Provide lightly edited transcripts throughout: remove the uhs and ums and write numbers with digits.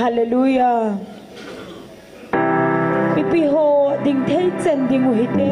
Hallelujah. Pipiho ding thay chen ding uhite.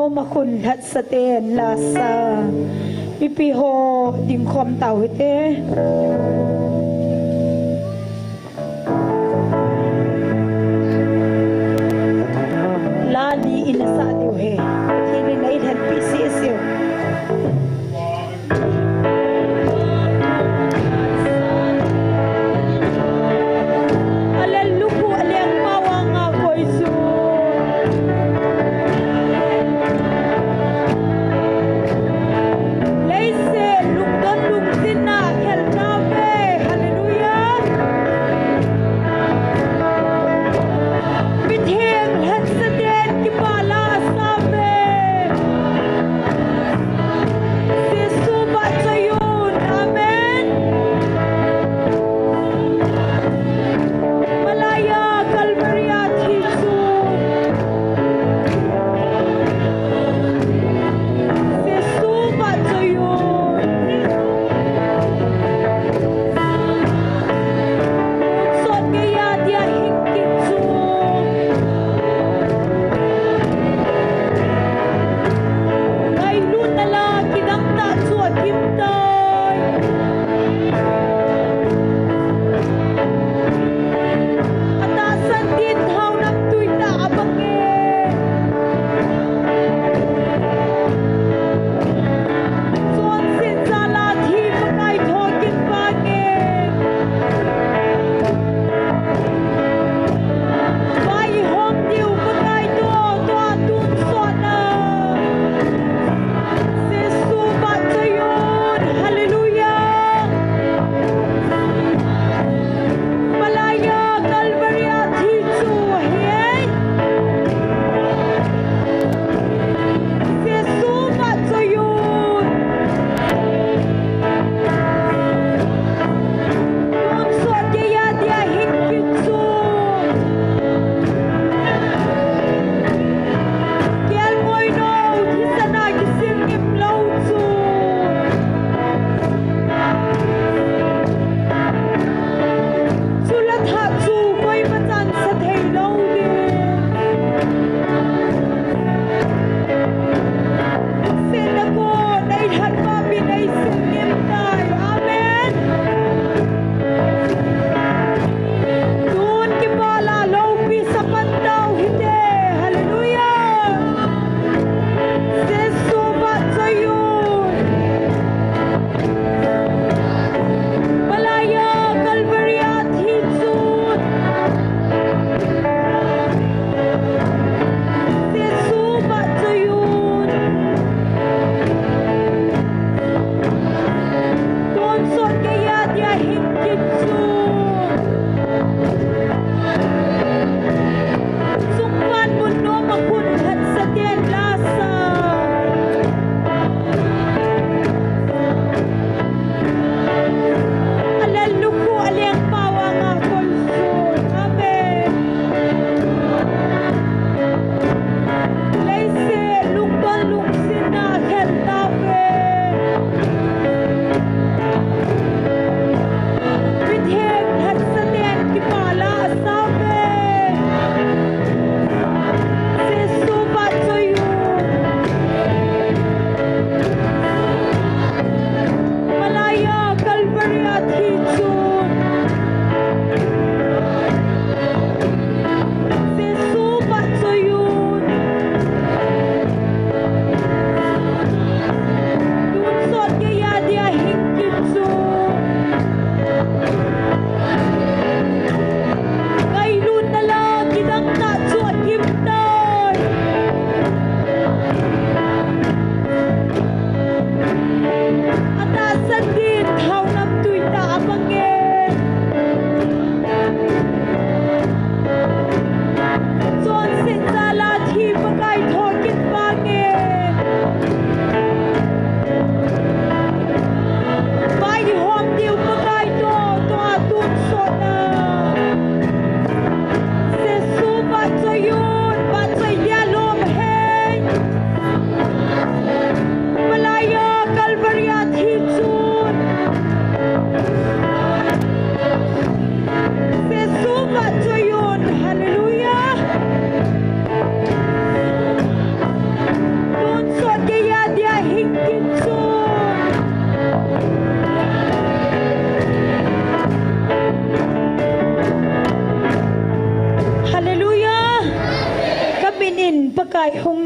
Makun hat saten lasa pipiho ding khom tau te lali inasa diu he hini nai han pcs Lung din na kel na be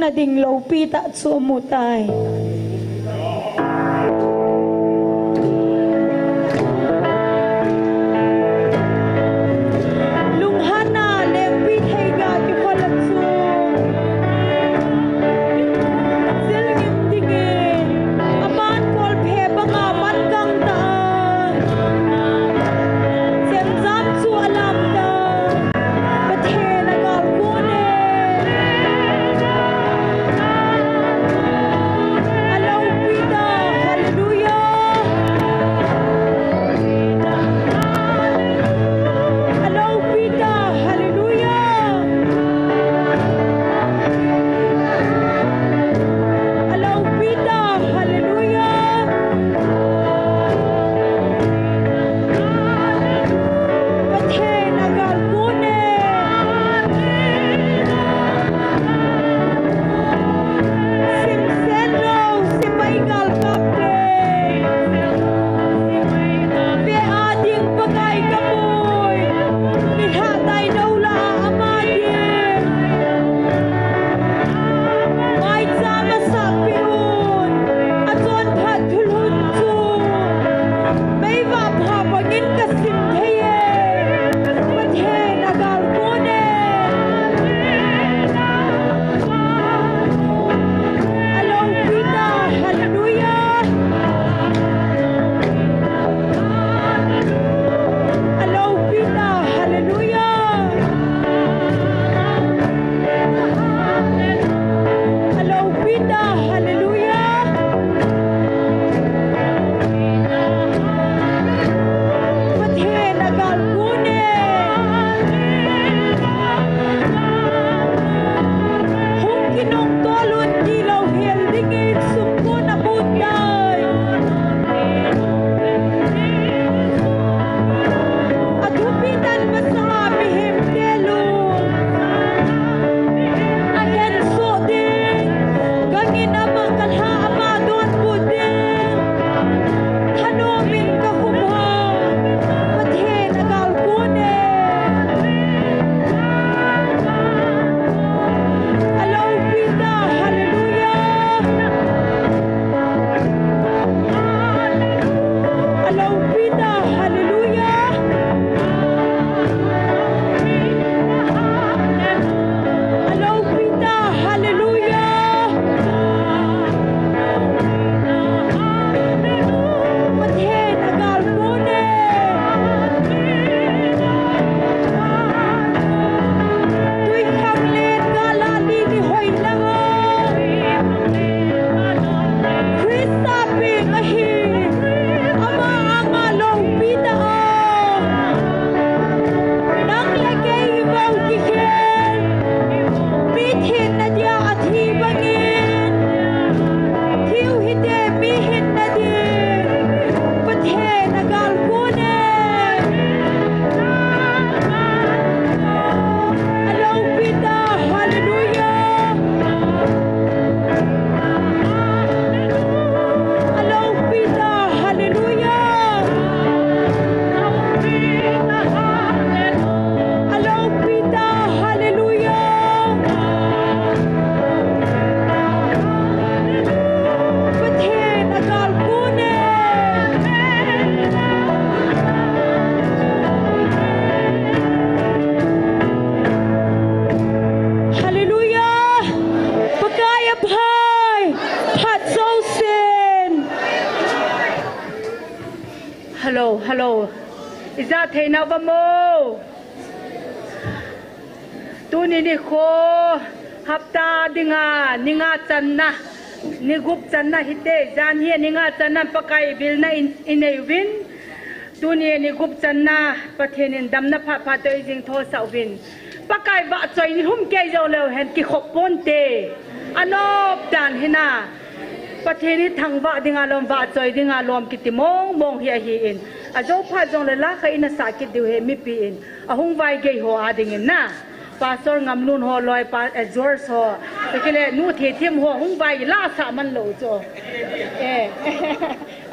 na ding low pita at sumutay. Hello. Is that hey now mo? Tu ni ko hapta dinga ninga channa ni gup channa hite jan hi ninga channa pakai bil na in win tu ni gup channa pathen damna pha pha toi jing tho sau win pakai ba choi ni hum ke jo lo hen ki khop pon te anop dan hina pathen thang ba dinga lom ba choi dinga lom kitimong mong hi in ajo pha jong le la kha ina sakit diu he mi pi in ahung vai ge ho ading in na pastor ngam nun ho loi pa azor so kile nu the thiam ho hung vai la sa man lo cho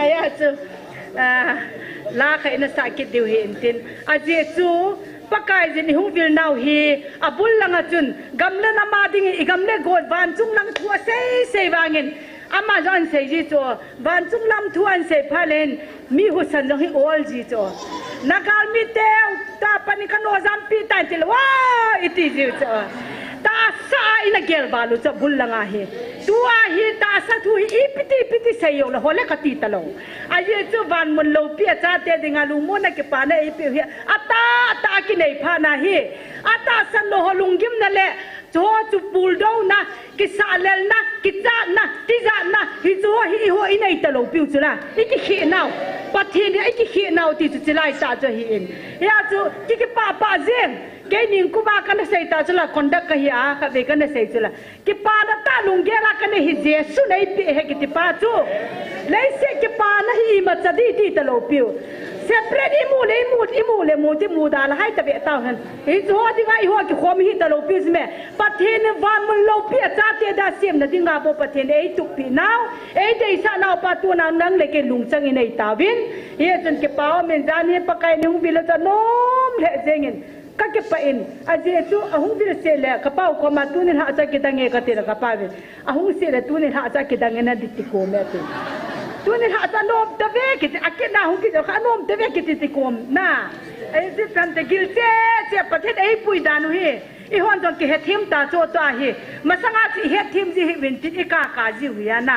aya chu la kha ina sakit diu he in tin aje chu pakai jin hung vil nau hi abul langa chun gamle na ma ding I gamle god van chung lang thua sei wangin ama jon sei ji cho van chung lam thuan sei phalen mi hu san jong hi ol ji cho nakal mi te ta pani kano zampi ta til wa iti ji cho ta sa ina gel balu cho bul langa hi tua hi ta sa thu hi piti sei yo la hole khati talo aye chu van mun lo pi cha te dinga lu mo na ke pa na e pi hi ata ki nei pha na hi ata san lo holungim na le cho chu pul do na ki sa lel na ki cha na ti za na hi cho hi ho inai talo pi chu la iki khi nau pathin hi iki khi nau ti chu chilai sa cho hi in ya chu ki pa zeng cái niềng của ba cái này xây ta cho là con đất cái à cái về cái này xây cho là cái pa nó ta lùng ghé ra cái này hi Giêsu này bị hay cái pa chú lấy xe cái pa nó hi mà cho đi ta lâu piu xe pre đi mua chứ mua đà là hai ta về tao hơn hi cho đi ngay hoa cái khom hi ta lâu piu mẹ bắt thiên van mình lâu piu cha tiền đã xem là đi ngã bộ bắt thiên ấy tụt pi nào ấy đây sao nào pa tu nào nâng lấy cái lùng sang này ta vin hiện chân cái pa mình ra này pa cái nung vi là cho nôm lệ dengin các cái pain aje tu ahung dir se le kapau ko ma tu ni ha cha ki dange ka te ka pa ve ahung se le tu ni ha cha ki dange na dit ko me tu ni ha cha nom ta ve ki akena hung ki ka nom ta ve ki ti ko na ai ti kan te gil se pathet ai pui danu hi I hon jong ki he thim ta cho ta hi masanga chi he thim ji hi win ti ka ji hu ya na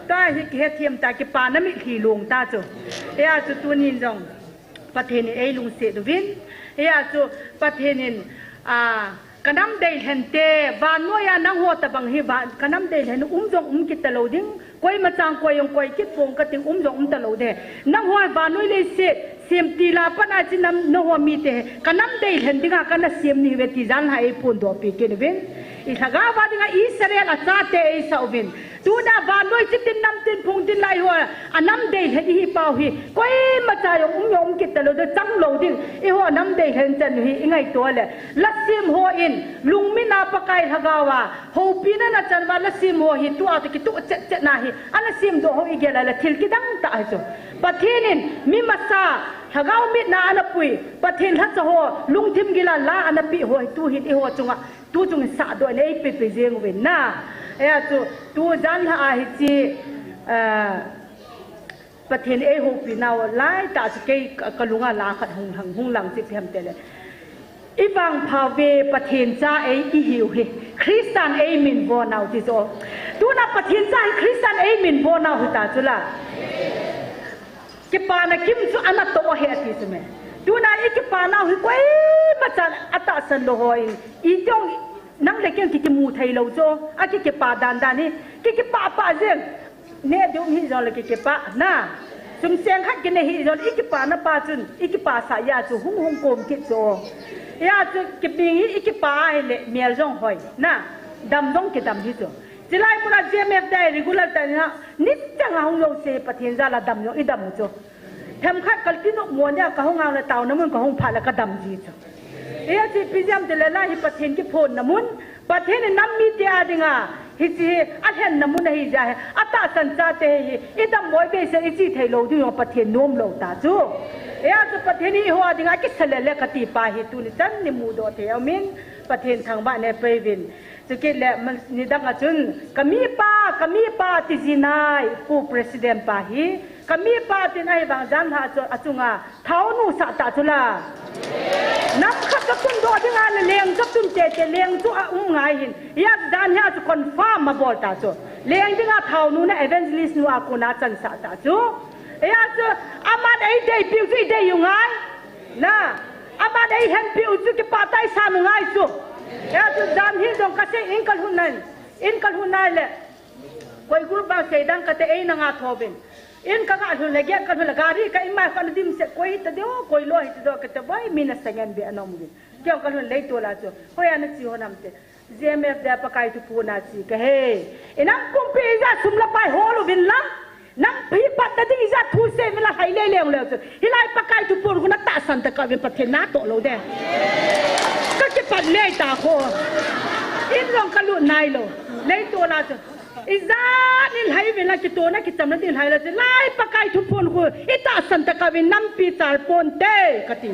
ta hi ki he thim ta ki pa na mi khi lung ta cho ya chu tu ni jong pathen ai lung se du win ya chu pathenin kanam dei hente van noya nang ho ta bang hi ban kanam dei hen jong kit talo ding koi ma chang koi yong koi kit pong ka ting jong talo de nang ho van noi le se sem ti la pana chi nam no ho mi te kanam dei hen dinga kana sem ni ve ti jan hai pun do pi ke ven I thaga ba dinga Israel a cha te e sa uvin tu na van noi chi tin nam tin phung tin lai ho anam dei hen hi pau hi koi ma cha yong kit talo de chang lo ding I ho nam dei hen chan hi ingai to le lasim ho in lungmi na pakai hagawa ho pina na chan ba lasim ho hi tu at ki tu che na hi ana sim do ho igela la thil ki dang ta cho pathinin mi masa hagaw mit na ana pui pathin ha cho ho lungthim gila la ana pi ho tu hi ho chunga tu chung sa do nei pe jeng wen na ya tu jan ha hi chi pathin e ho pi naw lai ta ke kalunga la khat hung lang chi phem te le Ibang pave pathin cha ei I hiu hi Christian ei min bo naw ti zo tu na pathin cha Christian ei min bo naw hi ta chula ki pa na kim chu ana to he ti sume tu na I ki pa naw hi koi ma chan ata san lo hoi I jong nang le ken ki mu thai lo zo a ki pa dan ni ki pa zeng ne dum hi zo le ki pa na sum seng khat ki ne hi zo I ki pa na pa chun I ki pa sa ya chu hung kom ki zo ya chu ki ping hi ki pa le miel jong hoi na dam dong ki dam hi zo Jilai pura JMF dai regular ta na nit chang hong lo se pathin za la dam yo I dam cho them khat kal ti no mo nya ka hong ang la taw na mun ka hong pha la ka dam ji cho e ti pijam de la hi pathin ki phone na mun pathin nam mi te adinga hi chi a hen na mun hi ja ata san cha te hi I dam moi be se I chi thai lo du yo pathin nom lo ta chu e a chu pathin hi ho adinga ki sele le ka ti pa hi tu ni chan ni mu do the amin pathin thang ba ne pe win Jadi le nidang acun kami pa tizinai pu presiden pahi kami pa tinai bang jan ha acunga thau nu sa ta chula nam khat kapun do dinga leng kapun te leng chu a ngai hin ya dan ha chu confirm ma bol ta chu leng dinga thau nu na evangelist nu a ko na chan sa ta chu ya chu aman ai dei piu chu dei yu ngai na aman ai hen piu chu ki pa tai sa nu ngai chu ya tu dan hi dong kase inkal hunan le koi group ba se dang kate ei na nga thobin in ka ga hun le ge ka hun gari ka ima ka dim se koi ta deo koi lo hi do ka te bai mina sangan be anom gi kyo ka hun le to la cho hoya na chi honam te JMF da pa kai tu pu na chi ka he inam kum pi za sum la pai holu bin la nam pi pat ta ding za thu se mila hai le le le cho hilai pa kai tu pu ku na ta san ta ka be pa the na to lo de ka ki pat le ta ko in long ka lu nai lo le to la cho iza nil hai vela ki to na ki tam na din hai la lai pa kai thu pon ko ita san ta ka bin nam pi char pon te ka ti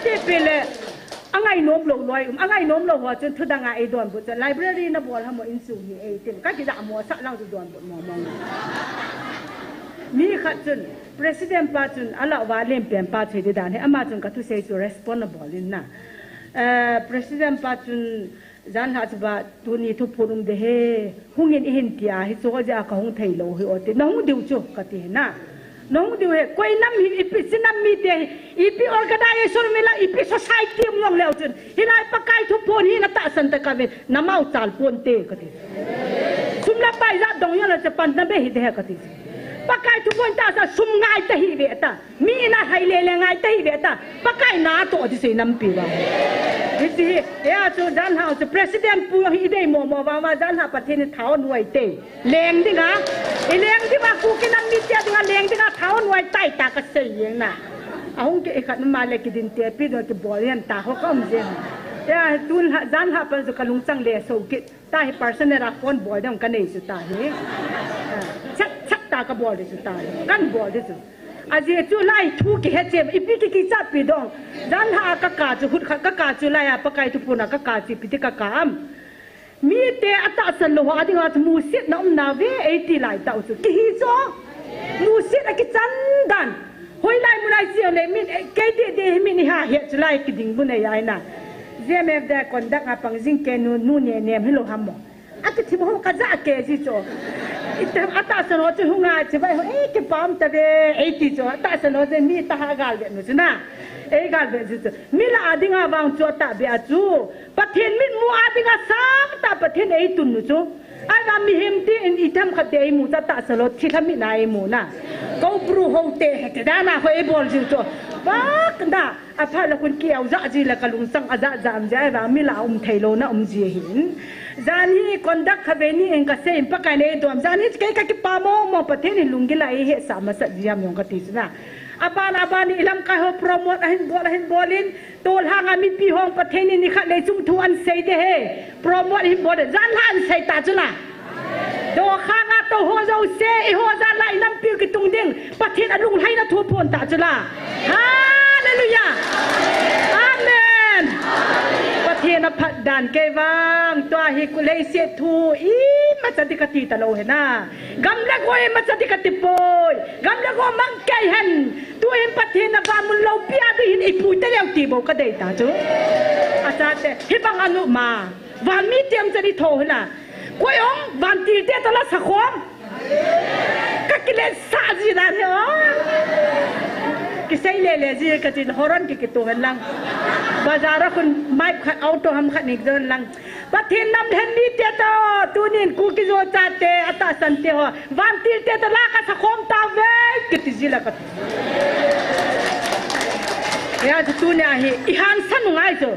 ที่เป็นเลยอังไงน้มลงลอยอังไงน้มลงหัวจนทุดังไอดอนบุตรไลบรารีนับบอลทำหมดอินซูฮีเอติมก็จะด่ามัวสักลังจุดดอนบุตรมองมีขัดจน president ป้าจนอะไรว่าเล่มเปลี่ยนป้าช่วยด่าให้อามาจนก็ทุเสียจุ responsible ลินนะpresident ป้าจนจันหาสบะตัวนี้ทุกพูนุ่มเดเฮหุ่งเงินเห็นเตียให้โซ่จะเขาหุ่งไทยโลหิโอติน้องดิวจุกตินะน้องดิวเฮคุยน้ำอีพิสิน้ำมีเตอีพิ organization มีละอีพิ society มองแล้วจนฮิไลปะไก่ทุกพูนี่นัตตาสันตะกันเวน้ำเอาจาลพูนเตกติสุมละไปจัดดงยันละจะปันน้ำเบหิเดฮกติปะไก่ทุกพูนตาsaสุมง่ายตะหิเวตามีน่าไฮเลเลง่ายตะหิเวตาปะไก่นาโตดิสิน้ำปีวาวิธีเฮ้ยจูจันหาจู president ปูฮีได้โมว่าจันหาประเทศนี้ท้าวหน่วยเตะแรงดิงะไอแรงที่ว่ากูกินน้ำมีเจ้าดิงะแรงดิงะท้าวหน่วยใต้ตากระเสียงน่ะเอาหุ่นเกี่ยขันมาเลยกินเตะพี่โดนจะบอลเลียนตาเขาก็ไม่เจนเฮ้ยจูจันหาเป็นสุขลุงจังเลยสุกิตาให้ person รักคนบอยได้กันเองสุดตาเฮ้ยชักตากระบอลเลยสุดตากันบอลเลยสุดอาเจจูไล่ทุกข์เหตุเจ็บอีพีที่จับปีดองจันหากะกาจูหุดกะกาจูไล่ปะไก่ทุพุนกะกาจีพิธีกะกามมีเตะอัตสันโลหะดิงาจมูสิน้ำนาเวเอติไล่ตาอุสุกิฮิโซมูสิตะกิจันดันหอยไล่มุไล่เสียวเลยมินเกดิเดมินิฮาเหตุไล่กิดิงบุนยายน่ะเจเมฟเดคอนดักอาปังจิงเกนูเนียเนียมให้โลหะมออากิทิมโฮกะจะเกจิโซइतने आता सनो तो हुंगा चबाई हो एक पाम तबे एक जो आता सनो से मी तहा गाल बे नु ना ए गाल बे जो मिला आदिंगा बांग जो ता बे अजू पथेन मिन मु आदिंगा साम ता पथेन ए तुन नु जो आई वा मी हिमती इन इथम खते मु ता ता सनो थिथम नाय मु ना को ब्रू होते है दाना हो ए बोल जो बाक ना अफा ल कुन कियाव जा जी ल कलुंग संग अजा जाम जाय वा मिला थैलो ना जी हिन जानी conduct खबेनी इनका से इन पकाय ने दोम जानी के का कि पामो मो पथे नि लुंगी लाई हे सामस जियाम यों कति ना अबान इलम का हो promote अहिन बोलिन तोल हांगा मी पी होंग पथे नि निखा ले जुम थुअन से दे हे promote हिन बोल जान हान से ता जुना दो खांगा तो हो जो से ई हो जा लाई नम पी कि तुंग दिंग पथे न लुंग hai na thu phon ta जुला हालेलुया आमेनเทียนพัดดันเกวังตัวฮิคุเลเสียทูอีมาจัดกติตลอดเห็นนะกำลังโวยมาจัดกติปอยกำลังโวมังไก่หันตัวเห็นพัดเทียนว่ามุลเลาเปียตัวเห็นไอ้ปุยแต่แล้วตีบอกก็ได้ตาจูอาจารย์ฮิบังอนุมาวันมีเตรียมจะได้โทรนะกวยองวันตีเตตละสักคนก็กิเลสซาจีนั่นเหรอกิเซเลเลจีก็จินฮอรันกิตัวเป็นลังบาจาระคุณไม่ขัดเอาตัวทำขัดอีกเดินลังประเทศน้ำเทนนี่เตตตัวนี้กูกิโยจ่าเตอัตสันเตหัววันที่เตตลากัสคอมตาเวกิติจิละกัดเฮ้ยจุดนี้อีฮันสันง่ายจ้ะ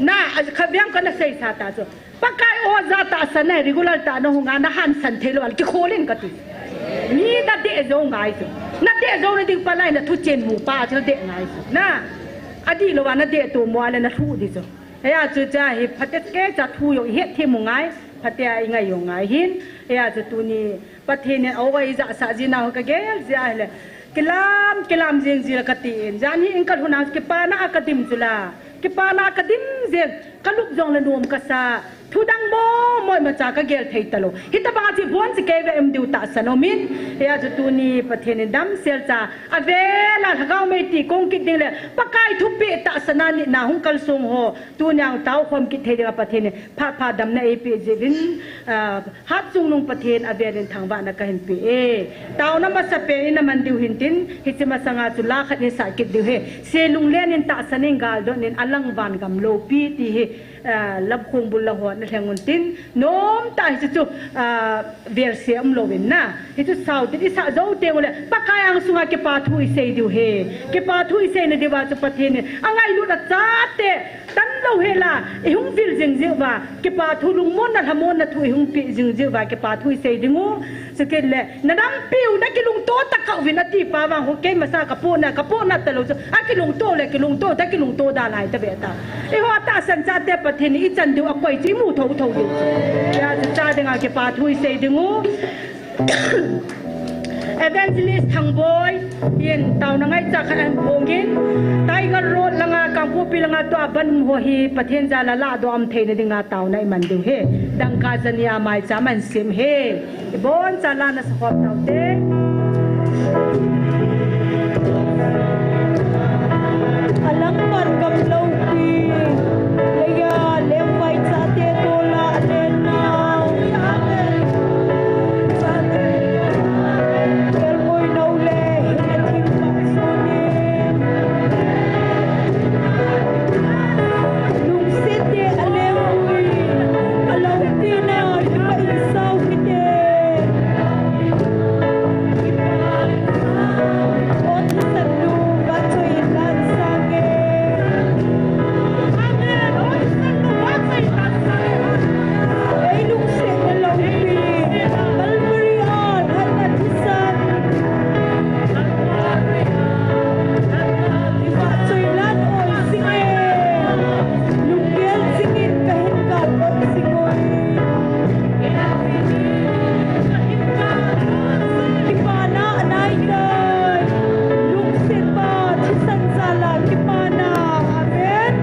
น่าขบยังกันนะเสียสาตาจ้ะปากไก่โอจ่าตาสันเนี่ย regular ตาโนหงานะฮันสันเทลวันกิโคลินกัดมีนัดเดะโจง่ายจ้ะนัดเดะโจนี่ดิ้งปลายนะทุเจนหมูป่าจะเดะง่ายจ้ะน่าอดีตเราว่านัดเดะตัวมัวเลยนะทุดิจ้ะเฮ้ยจุดจ้าเฮ้ยพัดเตะแกจะทุยเฮ็ดที่มุงไงพัดเตะยังไงยงไงหินเฮ้ยจุดตัวนี้ประเทศเนี่ยเอาไว้จะสาจินาเขาก็เกลจ้าเลยกิลามเจงจีละกตินจานนี้อิงกัดหัวหน้ากิปานาคดิมจุลากิปานาคดิมเจงกลุกจงละนวมกษาทุดังโมมอยมาจากเกลไทยตลอดฮิตบาจีบวนสเกเวเอ็มดิวตาสนอมินเฮียจุตูนีประเทศนี้ดัมเซลจ้าอเวลาถ้าเขาไม่ตีกงกิดนี่เลยปากไก่ทุบเปตาสนานินาหุงกัลซุงโฮตัวยางเต้าความกิดเทียประเทศนี้พาดำในเอพีเจวินฮัดซุงลงประเทศอเวลินทางบ้านนักเห็นปีเต้าน้ำมาสเปนน้ำมันดิวหินตินฮิตมาสังอาจุลาขัดนิสัยกิดดิวเฮเซลุงเล่นินตาสนิงกาลโดนินอลังวันกำโลปีตีเฮลับคงบุลละหัวนั่นแหงตินโน้มตาฮิจุเวอร์เซียมโลวินนะฮิจุสาวติดสาวเจ้าเตวเลยปากกายังสุงาเก็บปาทุยเซดิวเฮเก็บปาทุยเซนเดวาจุปะเทนอังไงลุดจ้าเตตันโลเฮล่าไอหุงฟิลจิงจิวาเก็บปาทุลุงมอนนั่นทำมอนนั่นทุยหุงฟิลจิงจิวาเก็บปาทุยเซดิงูสเกลเลยนั่นดังปิวนักกิลุงโตตะเกาวินาทีปาวางหัวเกมมาซากระโปน่ะตลอดอ่ะกิลุงโตเลยกิลุงโตแต่กิลุงโตดาลายตะเบตาไอหัวตาสันจัดเตปะเทนอีจันดูอควายจีมูทดิยาจะจ้าดึงอาเก็บปาทุยเซดึงูเอ evangelist thang boy yen taw na ngai cha khan bongin tiger road langa kangpu pilanga to aban ho hi pathen jala la do am thein dinga taw nai man du he dang ka jania mai cha man sim he bon chala na sa khop taw te alang par kam lo pi leya le mai cha te to la le na el moi no le he tim mak sone lung se te ale ui alau ti na pa insau kite on sa lu ba choi lan sange amen on sa lu ba choi lan sange ei lung se na lo pi Calvary on hat na tisan ba choi lan oi singe lung gel singin kahin ka ot singoi Kipana anay day lung se pa tisan sala kipana amen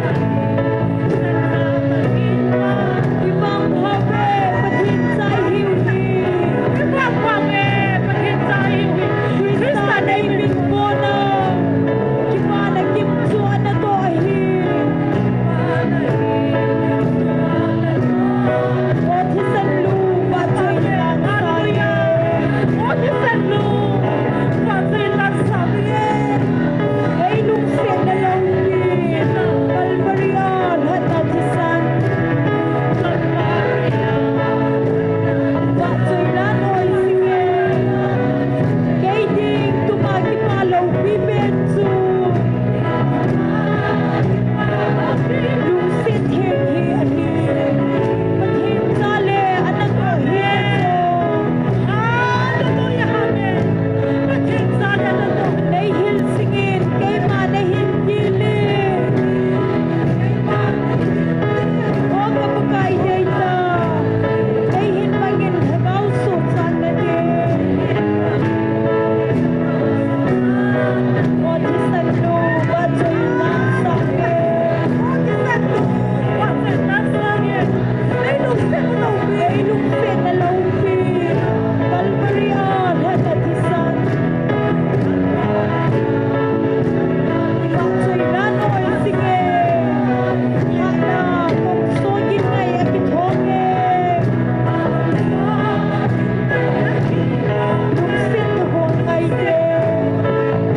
ibang habe pathin sa hiwi ibang habe pathin sa hiwi Krista nay bingona kipana kimchuan na to ahi o tisan lu ba choy lang saye o tisan lu ba choy lang saye ay lung se na lang pi Calvary on hat na tisan ba choy lan oy sige kay ding tumagi palaw pi bensu lung se thim hi ani pathim sale anak o hiso hallelujah amen pathim sale anak o nay hil singin kay ma nay hil gili o kapakay day ta nay hil mangin hagaw suksan na din o tisan lo ba choy lang sange o tisan lo ba choy lang sange ay lung se na law pi ay lung se na law pi Calvary on hat na tisan ba choy lan oy sige hana kung sogin ngay akithonge lung se na hon ngay de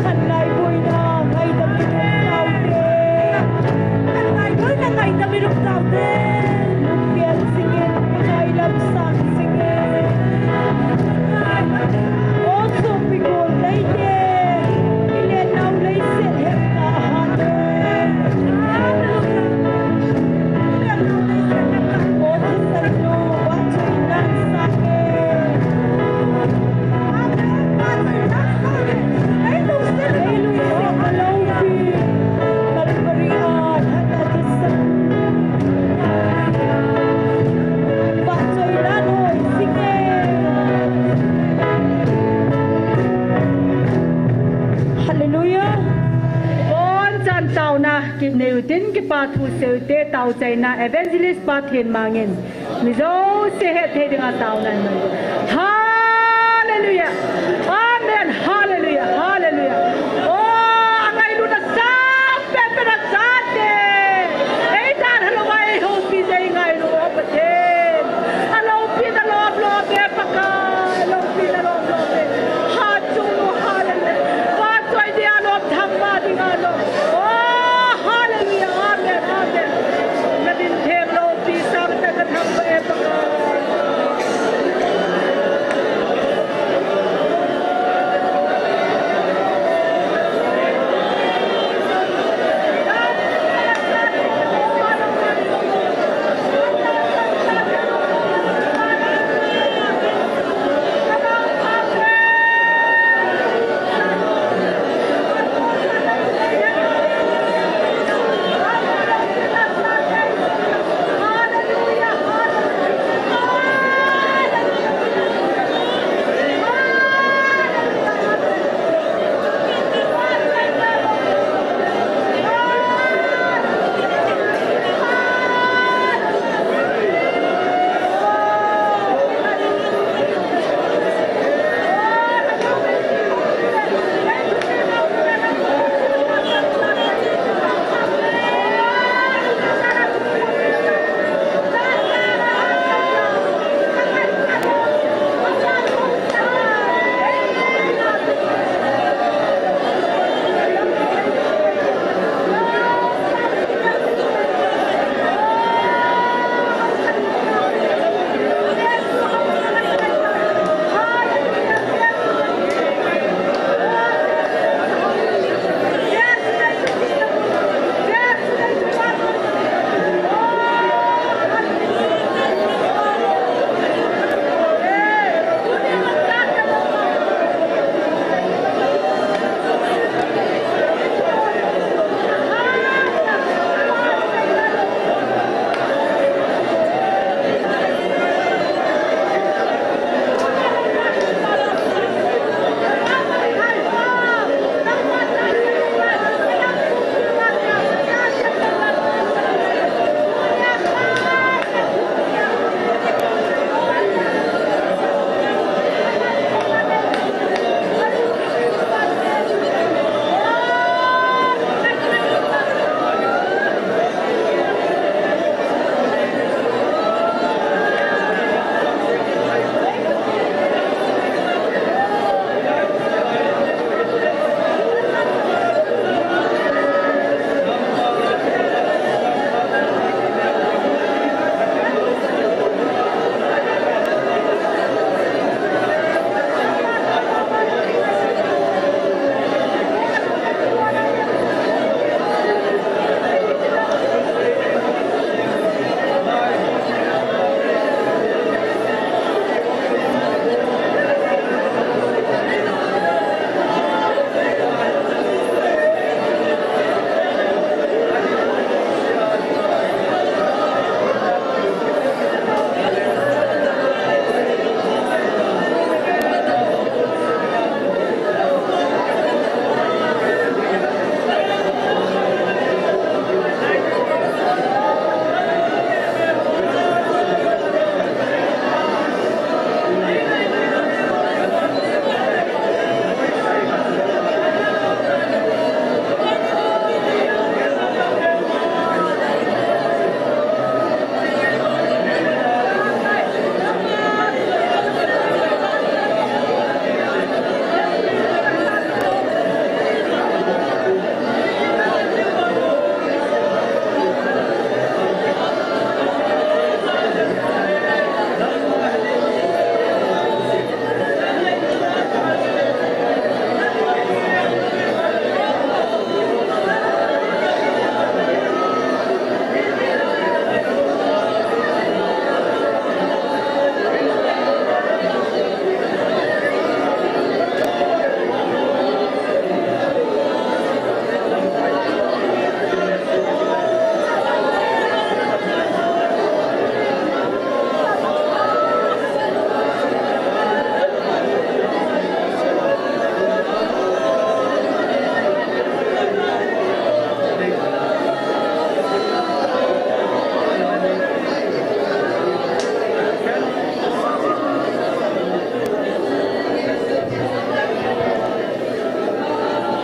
kanlay boy na ngay damirong tao de lung gel singin ngay lamsang sige o sopigol lay de ilenaw lay set hep na ahane o tisan lo ba choy lang sange ay lung se na law pi Calvary on hat na tisan ba choy lan oy sige hallelujah bon chan taw na ki neu tin ki pa thu seu te taw chai na evangelist pa thin mangin mi zo se he the dinga taw na hallelujah amen hallelujah hallelujah oh angai lu na sa pe pe na sa te ei dan halo mai ho pi jai ngai lu pa te alo pi na lo pe pa ka lo pi na lo pe ha chu lu hallelujah pa choi dia lo tham ma dinga lo oh hallelujah amen amen na din the lo pi sa ta ka tham pa e pa ka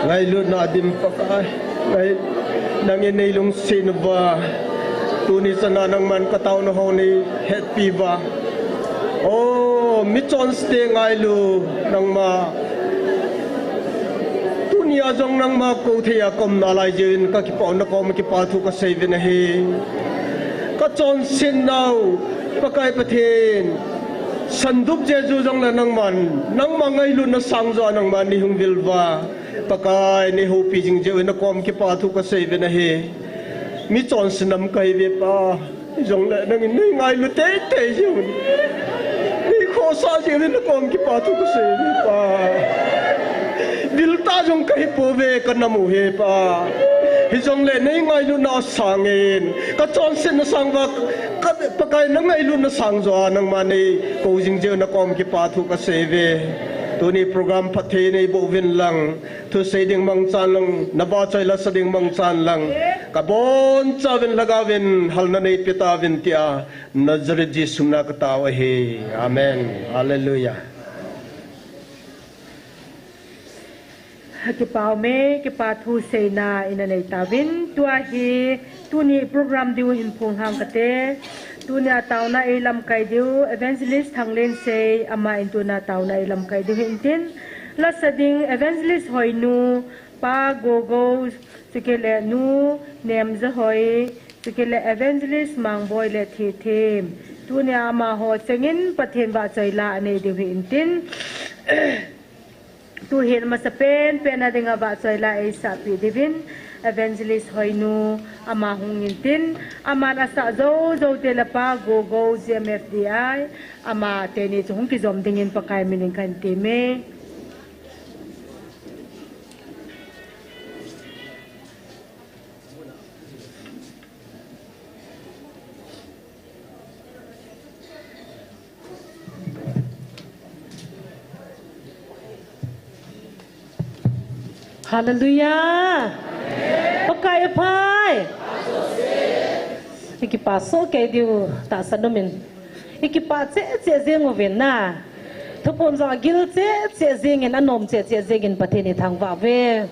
ngay lu na dim pakai ngay nangin nei lung sin ba tu ni sana nang man ka tau na ho ni happy ba oh mi chon ste ngai lu nang ma tu ni ajong nang ma ko thia kom na lai jin ka ki pon na kom ki pa thu ka sei na hi ka chon sin nau pakai pathen sandup jeju jong na nang ma ngai lu na sang zo nang man ni hung vilwa pakai ni ho pi jing je na kom ki pa thu ka sei na hi mi chon sinam kai ve pa jong la nang ni ngai lu te te ju ni kho sa je na kom ki pa thu ka sei ve pa dil ta jong kai po ve ka na mu he pa hi jong le nei ngai lu na sangin ka chon sin na sang wa ka pakai na ngai lu na sang zo nang ma nei ko jing je na kom ki pa thu ka sei ve tu ni program pathe nei bo vin lang thu sei ding mang chan lang na ba chai la sa ding mang chan lang ka bon cha vin laga vin hal na nei pita vin tia nazaret jesu na ka ta wa he amen hallelujah ki pau me ki pa thu sei na ina nei ta vin tua hi tu ni program diu hin phung hang ka te tu na tau na e lam kai diu evangelist thang len sei ama in tu na tau na e lam kai diu hin tin la sading evangelist hoi nu pa go go sikele nu nem za hoi sikele evangelist mang boy le thi them tu ni ama ho chengin pathen ba chai la ane diu hin tin tu hin ma sa pen pen adinga ba chai la e sa pi divin evangelist hoinu ama hungin tin ama na sa zo zo te la pa go go GMFDI ama te ni chung ki zom dingin pa kai min kan ti me Hallelujah. Pakai pai. Iki paso ke diu ta sadomin. Iki pa che zengo venna. Thupon za gil che zengin anom che zengin pateni thang wa ve.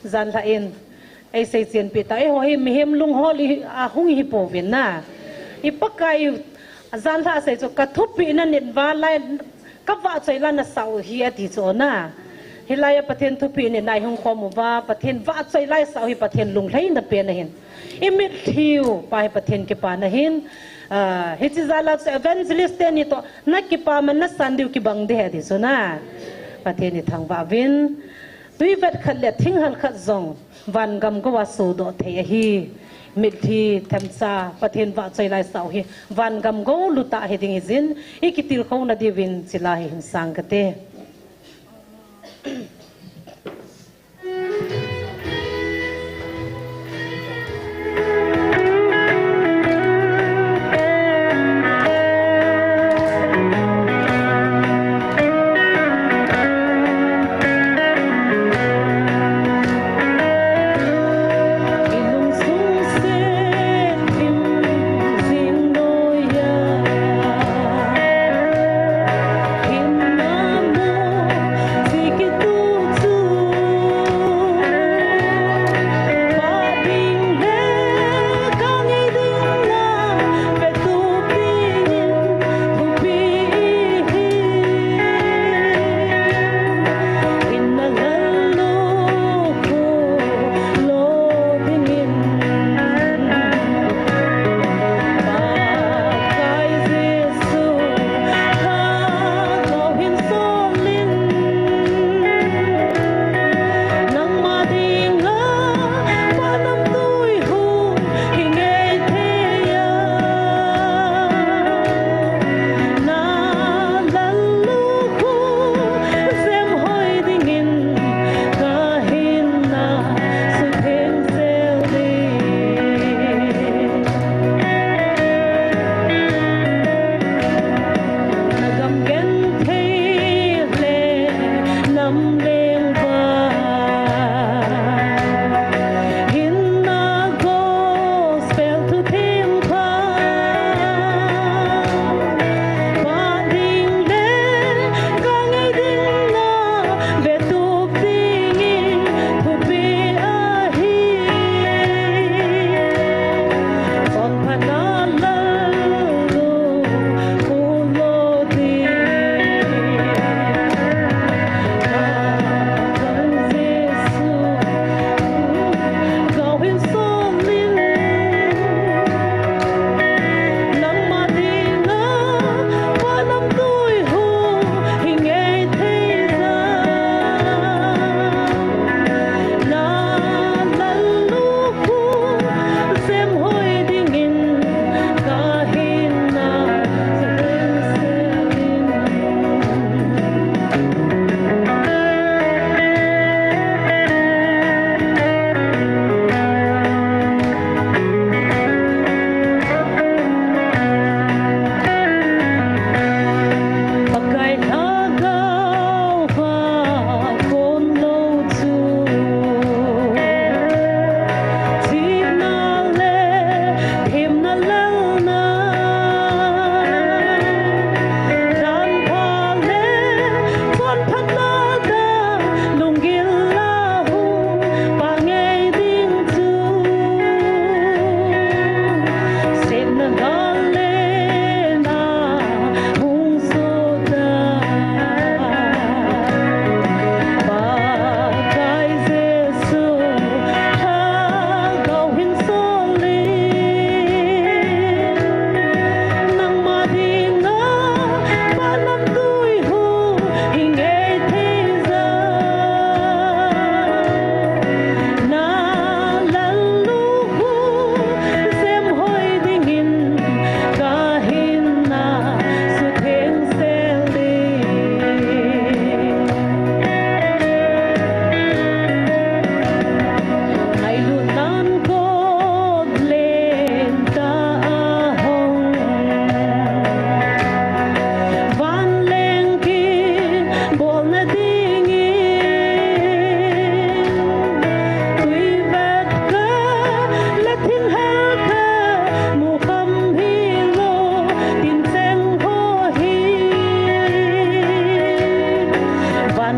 Zan la in ai sei chen pi tai ho hi mi hem lung ho li a hung hi po venna. I pakai zan la sei cho ka thupi na nit wa lai ka wa chai la na sau hi ati cho na. Hilaya pathen thupi ni nai hong khomu wa pathen wa chai lai sau hi pathen lung lai na pe na hin imit thiu pai pathen ke pa na hin hi chi zala evangelist ni to na ki pa man na sandiu ki bang de di so na pathen ni thang wa vin tui vet khat le thing hal khat zong van gam go wa so do the hi mit thi thamsa pathen wa chai lai sau hi van gam go luta he ding izin ikitil kho na di vin chila hi sang ka te Him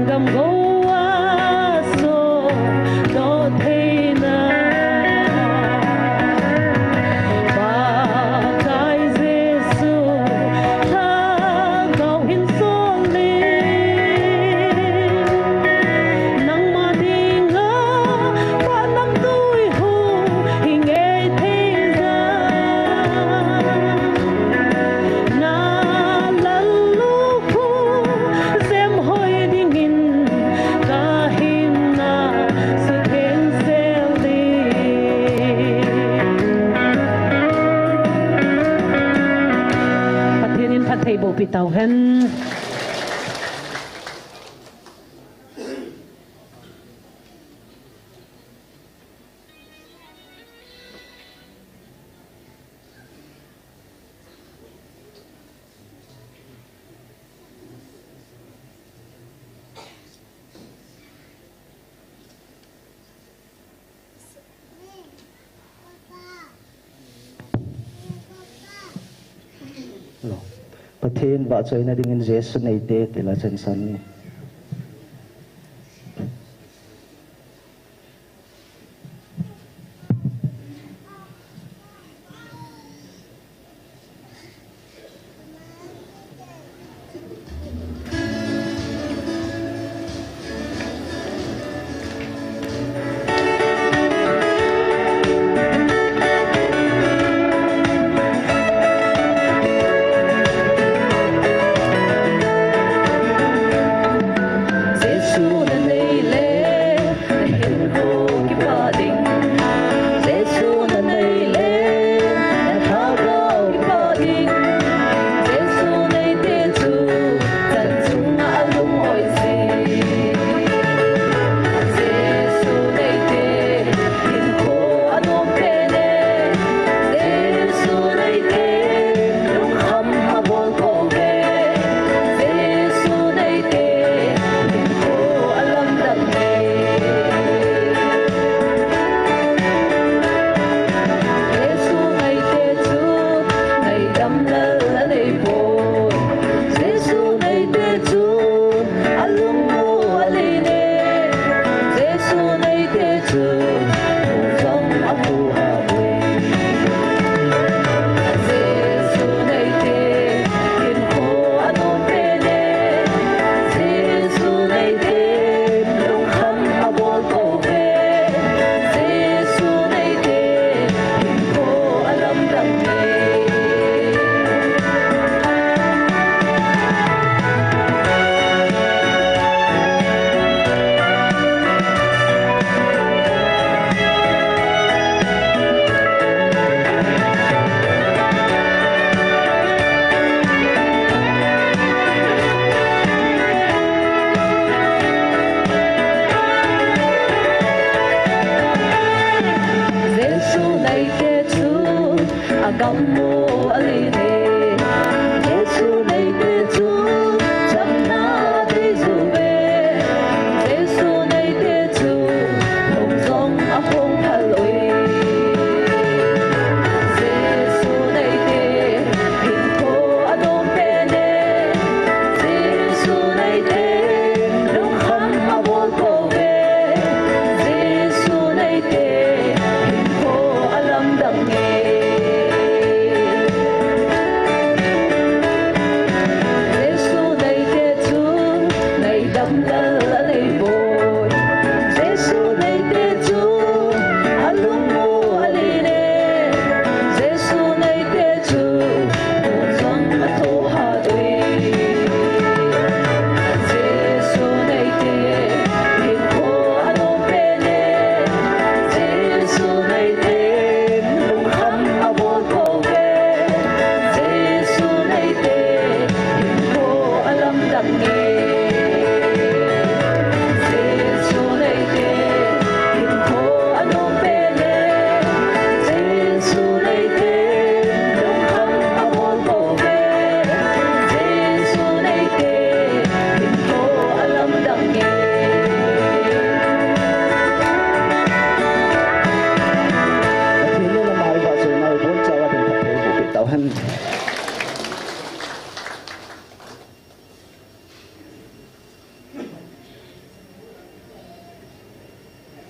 gam goa so do theina ba kai jesu tha gau hin song le nang ma dinga pa nam tui hu hing e the za na lal lu khu sem hoi ding in ka hin na su khen sel di pathin in phathei bo pi tau hen Pathin ba choi na ding in Jesu nei te tela chen san ni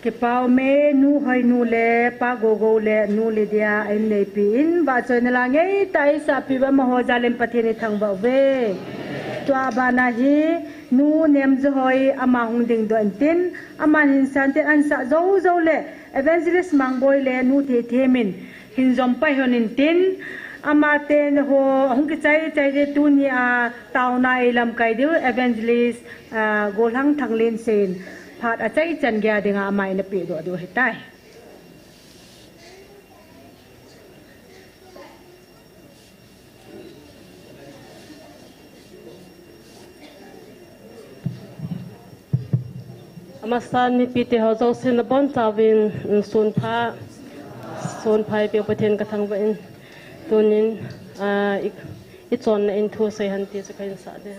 cái bao mê nu hơi nu lệ pa go go lệ nu lệ dia em này pin và chơi này là ngay tại sao pi ba mà hoa gia lên phát hiện thằng bảo vệ tua ba na hi nu nem rồi ama hung ding do tin ama hin san ten an sa zo zo lệ evangelist mang boy lệ nu the the min hin zom pai honin tin ama ten ho hung cái chạy de tu ni a tao nai lam kai du evangelist golang thang len sen phát ở chạy chân gà đi ngã mày nó bị đổ hết tay mà san mi pite ho zo sin bon tawin sun phai pe pathen ka thang wen tunin i chon in thu sai han ti sa kain sa de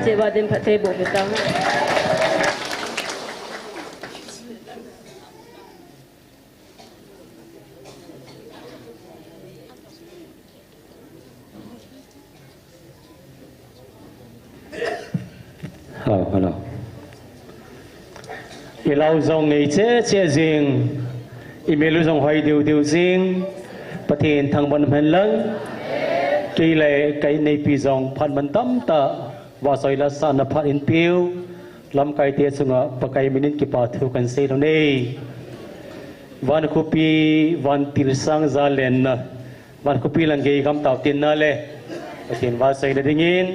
cewa din patay bo betang. Hello. Ilau zong ngei che jing email zong hoi diu jing pathin thang ban han lang ki le kai nei pi zong phan man tam ta wa soi la sa na phat in piu lam kai te sunga pakai minin ki pa thu kan se lo nei wan ku pi wan til sang za len na wan ku pi lang ge gam taw tin na le pathin wa soi la dingin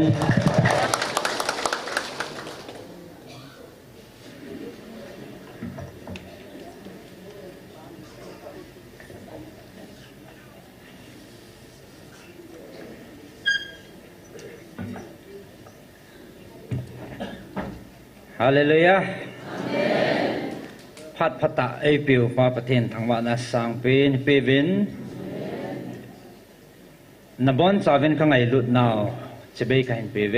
Hallelujah. Phát phát tạ ai biểu quaประเทศทางวันsangเป็นเปวินนบอนจาวินข้างไงลุดนาวจะไปกันเปเว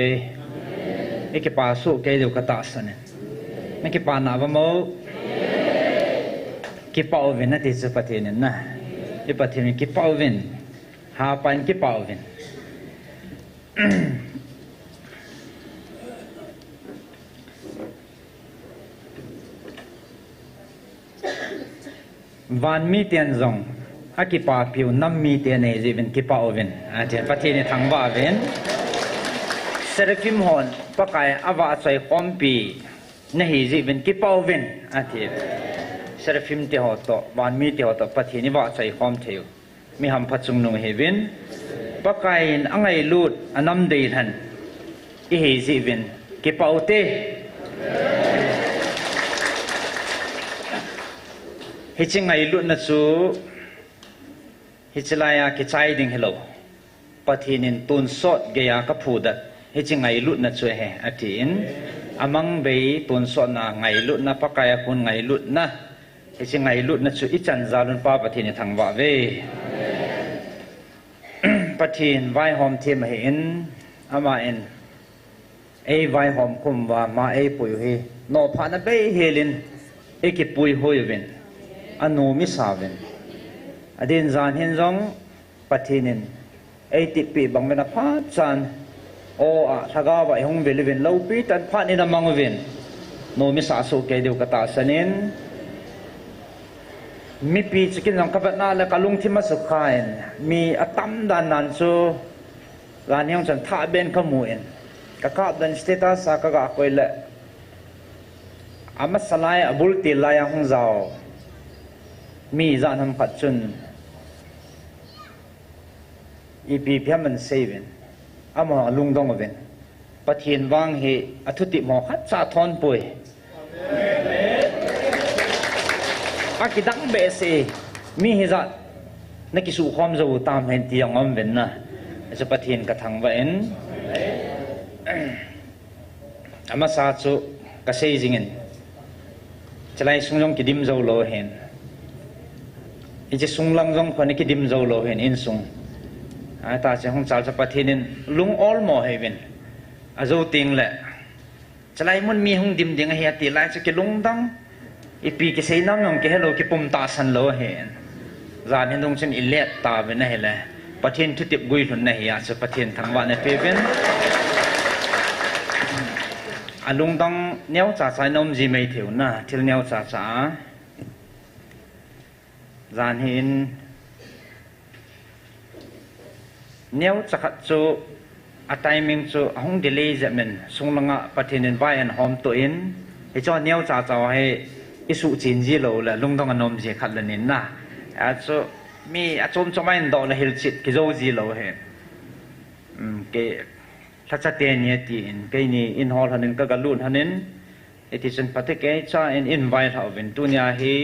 ไอ้กี่ปาสุกเดียวกระตัสันไอ้กี่ปานาวโมกี่ปาววินนั่นที่จะประเทศนั้นนะไอ้ประเทศนี้กี่ปาววินหาปันกี่ปาววินวันมีเตียนซงอากิปาผิวน้ำมีเตียนเอจิเป็นกิปาโอวินอาจจะประเทศในทางว่าเวนเซรฟิมฮอนปะกายอาวาใส่คอมปีในเฮจิเป็นกิปาโอวินอาจจะเซรฟิมเที่ยวต่อวันมีเที่ยวต่อประเทศนี้ว่าใส่คอมเที่ยวมีหำพัดจุงนุงเฮวินปะกายอังไงลูดอันน้ำเดือดหันอีเฮจิเป็นกิปาโอเตฮิจิงไงลุนัดซูฮิจิลายาคิดใจดิ่งเฮโลปะทีนินตุนสดเกียกับผู้ดัดฮิจิงไงลุนัดซูเฮอทีนอามังเบย์ตุนสดนะไงลุนะปะกายคุณไงลุนะฮิจิงไงลุนัดซูอิจันซาลุนป้าปะทีนิทางว่าเวปะทีนไวหอมเทียมเห็นอามาเอ็นไอไวหอมคุมว่ามาไอปุยเฮโนพานะเบย์เฮลินไอกิปุยโฮยเวนอันโนมิสาวินอดีนจานเห็นจงปะทีนินไอติปีบังเวนับพัดจานโออะทากาวะหงเวลิวินเลวปีตันพัดนินามังวินโนมิสาสุเกดิวกตาสนินมีปีสกินจงกับนาและกลุงที่มาสุขายมีอตัมดานันซูร้านยังจันท่าเบนขมูเอนกะกาดันสเตตัสกะกะคอยละอามัสลายอบุลติลายหงเจ้ามีจานทำขัดจุนอีพีเพียมันเซเวนอามาลุงดงเวนปะเทียนวางเหอทุติหมอขัดซาทอนป่วยอากิดังเบสมีเหตุนักกิสุความจะตามเห็นที่ยังอมเวนนะจะปะเทียนกระทั่งเวนอามาซาจุกระเซจิงินจะไล่สุงยงกิดิมจะโลเห็นอีจะสุงลังจงคนนี้กิดิมจะโลเห็นอินสุงตาจะห้องสาวจะปะเทียนลุงออลหมอเฮเวนอาจะติงแหละจะไล่มันมีห้องดิมดิงเฮียตีไล่จะกิลุงดังอีปีกิเซน้ำยงกิเฮโลกิปุ่มตาสันโลเห็นจานเห็นตรงเช่นอิเล็ดตาเป็นนั่นแหละปะเทียนทุติบกุยหลุนนั่นเฮียจะปะเทียนทางวันในเฟเวนอาลุงดังเนี้ยจ่าใจน้อมจีไม่ถิวนะที่เนี้ยจ่าจานเห็นเนี้ยจะขัดจูอัตายมิงจูห้องเดลีจะเป็นส่งลังปะเทียนไว้อันหอมตัวเองไอ้เจ้าเนี้ยจ่าให้อิสุจินจีโลละลุงดังน้อมจีขัดละนินนะอาจูมีอาจมจะไม่ดอกละฮิลจิตกิโจจีโลเห็นเกถ้าจะเตียนเนี่ยตีนเกนี่อินฮอลหันนึงก็กระลุ่นหันนึงไอ้ที่ฉันปฏิเกย์จ้าอินไว้เขาเป็นตัวเนี่ยฮี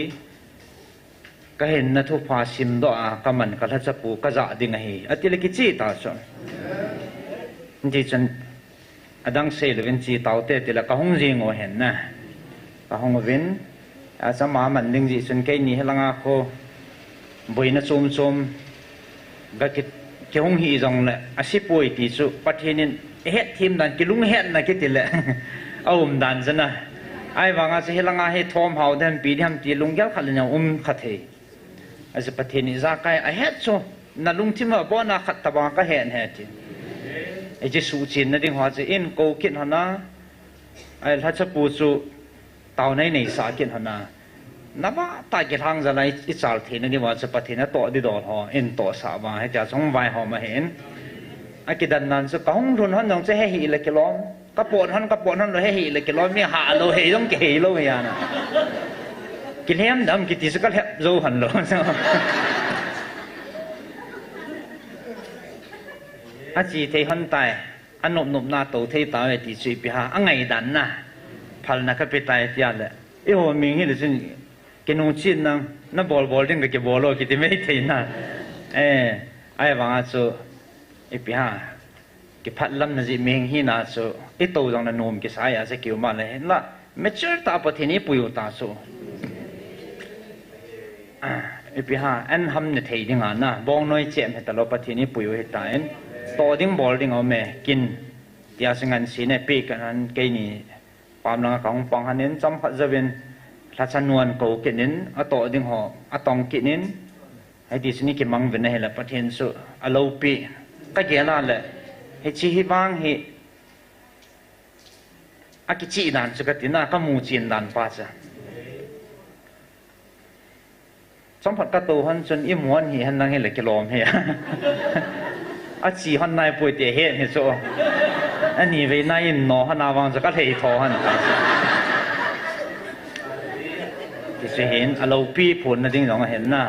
ก็เห็นนะทุกภาษิมดอกก็มันก็ถ้าจะปูก็จะดิ่งฮีอันที่เล็กจีตาชนที่ฉันอดังเซลเป็นจีตาวเตติละก็ห้องจีงโอเห็นนะก็ห้องวินอาจจะมามันดึงจีฉันเกนี่ให้ลังอาโคบอยน่ะชมก็คิดเกี่ยวกับฮีจงเลยอาชีพป่วยที่สุประเทศนี้เฮ็ดทีมดันกิลุงเฮ็ดนะคิดติเลยเอาดันซะนะไอ้วางอาชีพลังอาเฮ็ดทอมเฮาเดินปีที่ทำตีลุงแก้วขัดเลยนะขัดเฮอาชีพประเทศนี้จะใครไอ้เฮ็ดโซนั่นลุงที่มาบ่น่ะขัดตะบางก็เฮ็ดทีไอ้เจ้าสูจินนั่นดิ่งหัวจะอินโกกินหันนะไอ้ถ้าจะปูจูเต่าในสากินหันนะนับว่าตายกี่ทางจะไล่อิจฉาทีนั่นที่ว่าจะปฏินัตโตดิดอหออินโตสาบาให้จะส่งไวหอมาเห็นไอ้กิดันนั้นสุกห้องทุนหันต้องจะให้หีเลยกิโลกระปวดหันเราให้หีเลยกิโลมีหาเราเฮต้องเกยเราเฮียนะกินเลี้ยมดำกินที่สุกเลี้ยโจหันเราอาจีเทหันตาย อันนบนาโตเทตาเวติจุยพิหาอังไงดันนะพัลนักไปตายที่อะไรไอ้หัวมิงฮิลซึ่งกินอุจินนั่งบอลดิ้งกับบอลโลกิติไม่ทีนะไอ้วังอาจูไอ้พิหากิพัดลำนั่นจิมิงฮินาจูไอ้โตจังนั่นนุ่มกิสายอาจจะเกี่ยวมาเลยละไม่เชื่อตาปทีนี้ปุยตาจูไอ้พิหาอันทำเนี่ยทีดิ้งอ่ะนะบองน้อยเจ็บเหตุตลอดปทีนี้ปุยเหตุตายโตดิ้งบอลดิ้งเอาแม่กินที่อาศัยงานสีเนี่ยปีกันนั้นเกนี่ความรักของปองหันนี้จำพัดจะเป็นรัชนวลกูกินนี้อโตดิ้งห่อตองกินนี้ให้ดิสนี่กิมังเป็นอะไรละประเทศสุอโลปีก็เกี่ยนั่นแหละให้ชีฮิบังให้อากิจินันสุกติน่าก็มูจินดันปัจจัยจำพัดกระตูหันจนอิ่มวนหิหันนั่งให้เหล็กกิโลมเฮียอาชีหันนายป่วยเตะเฮนี่โซอันนี้เวนายนอหันนาวางจะก็เททอหันที่จะเห็นอโลปีผลนั่นจริงๆเห็นนะ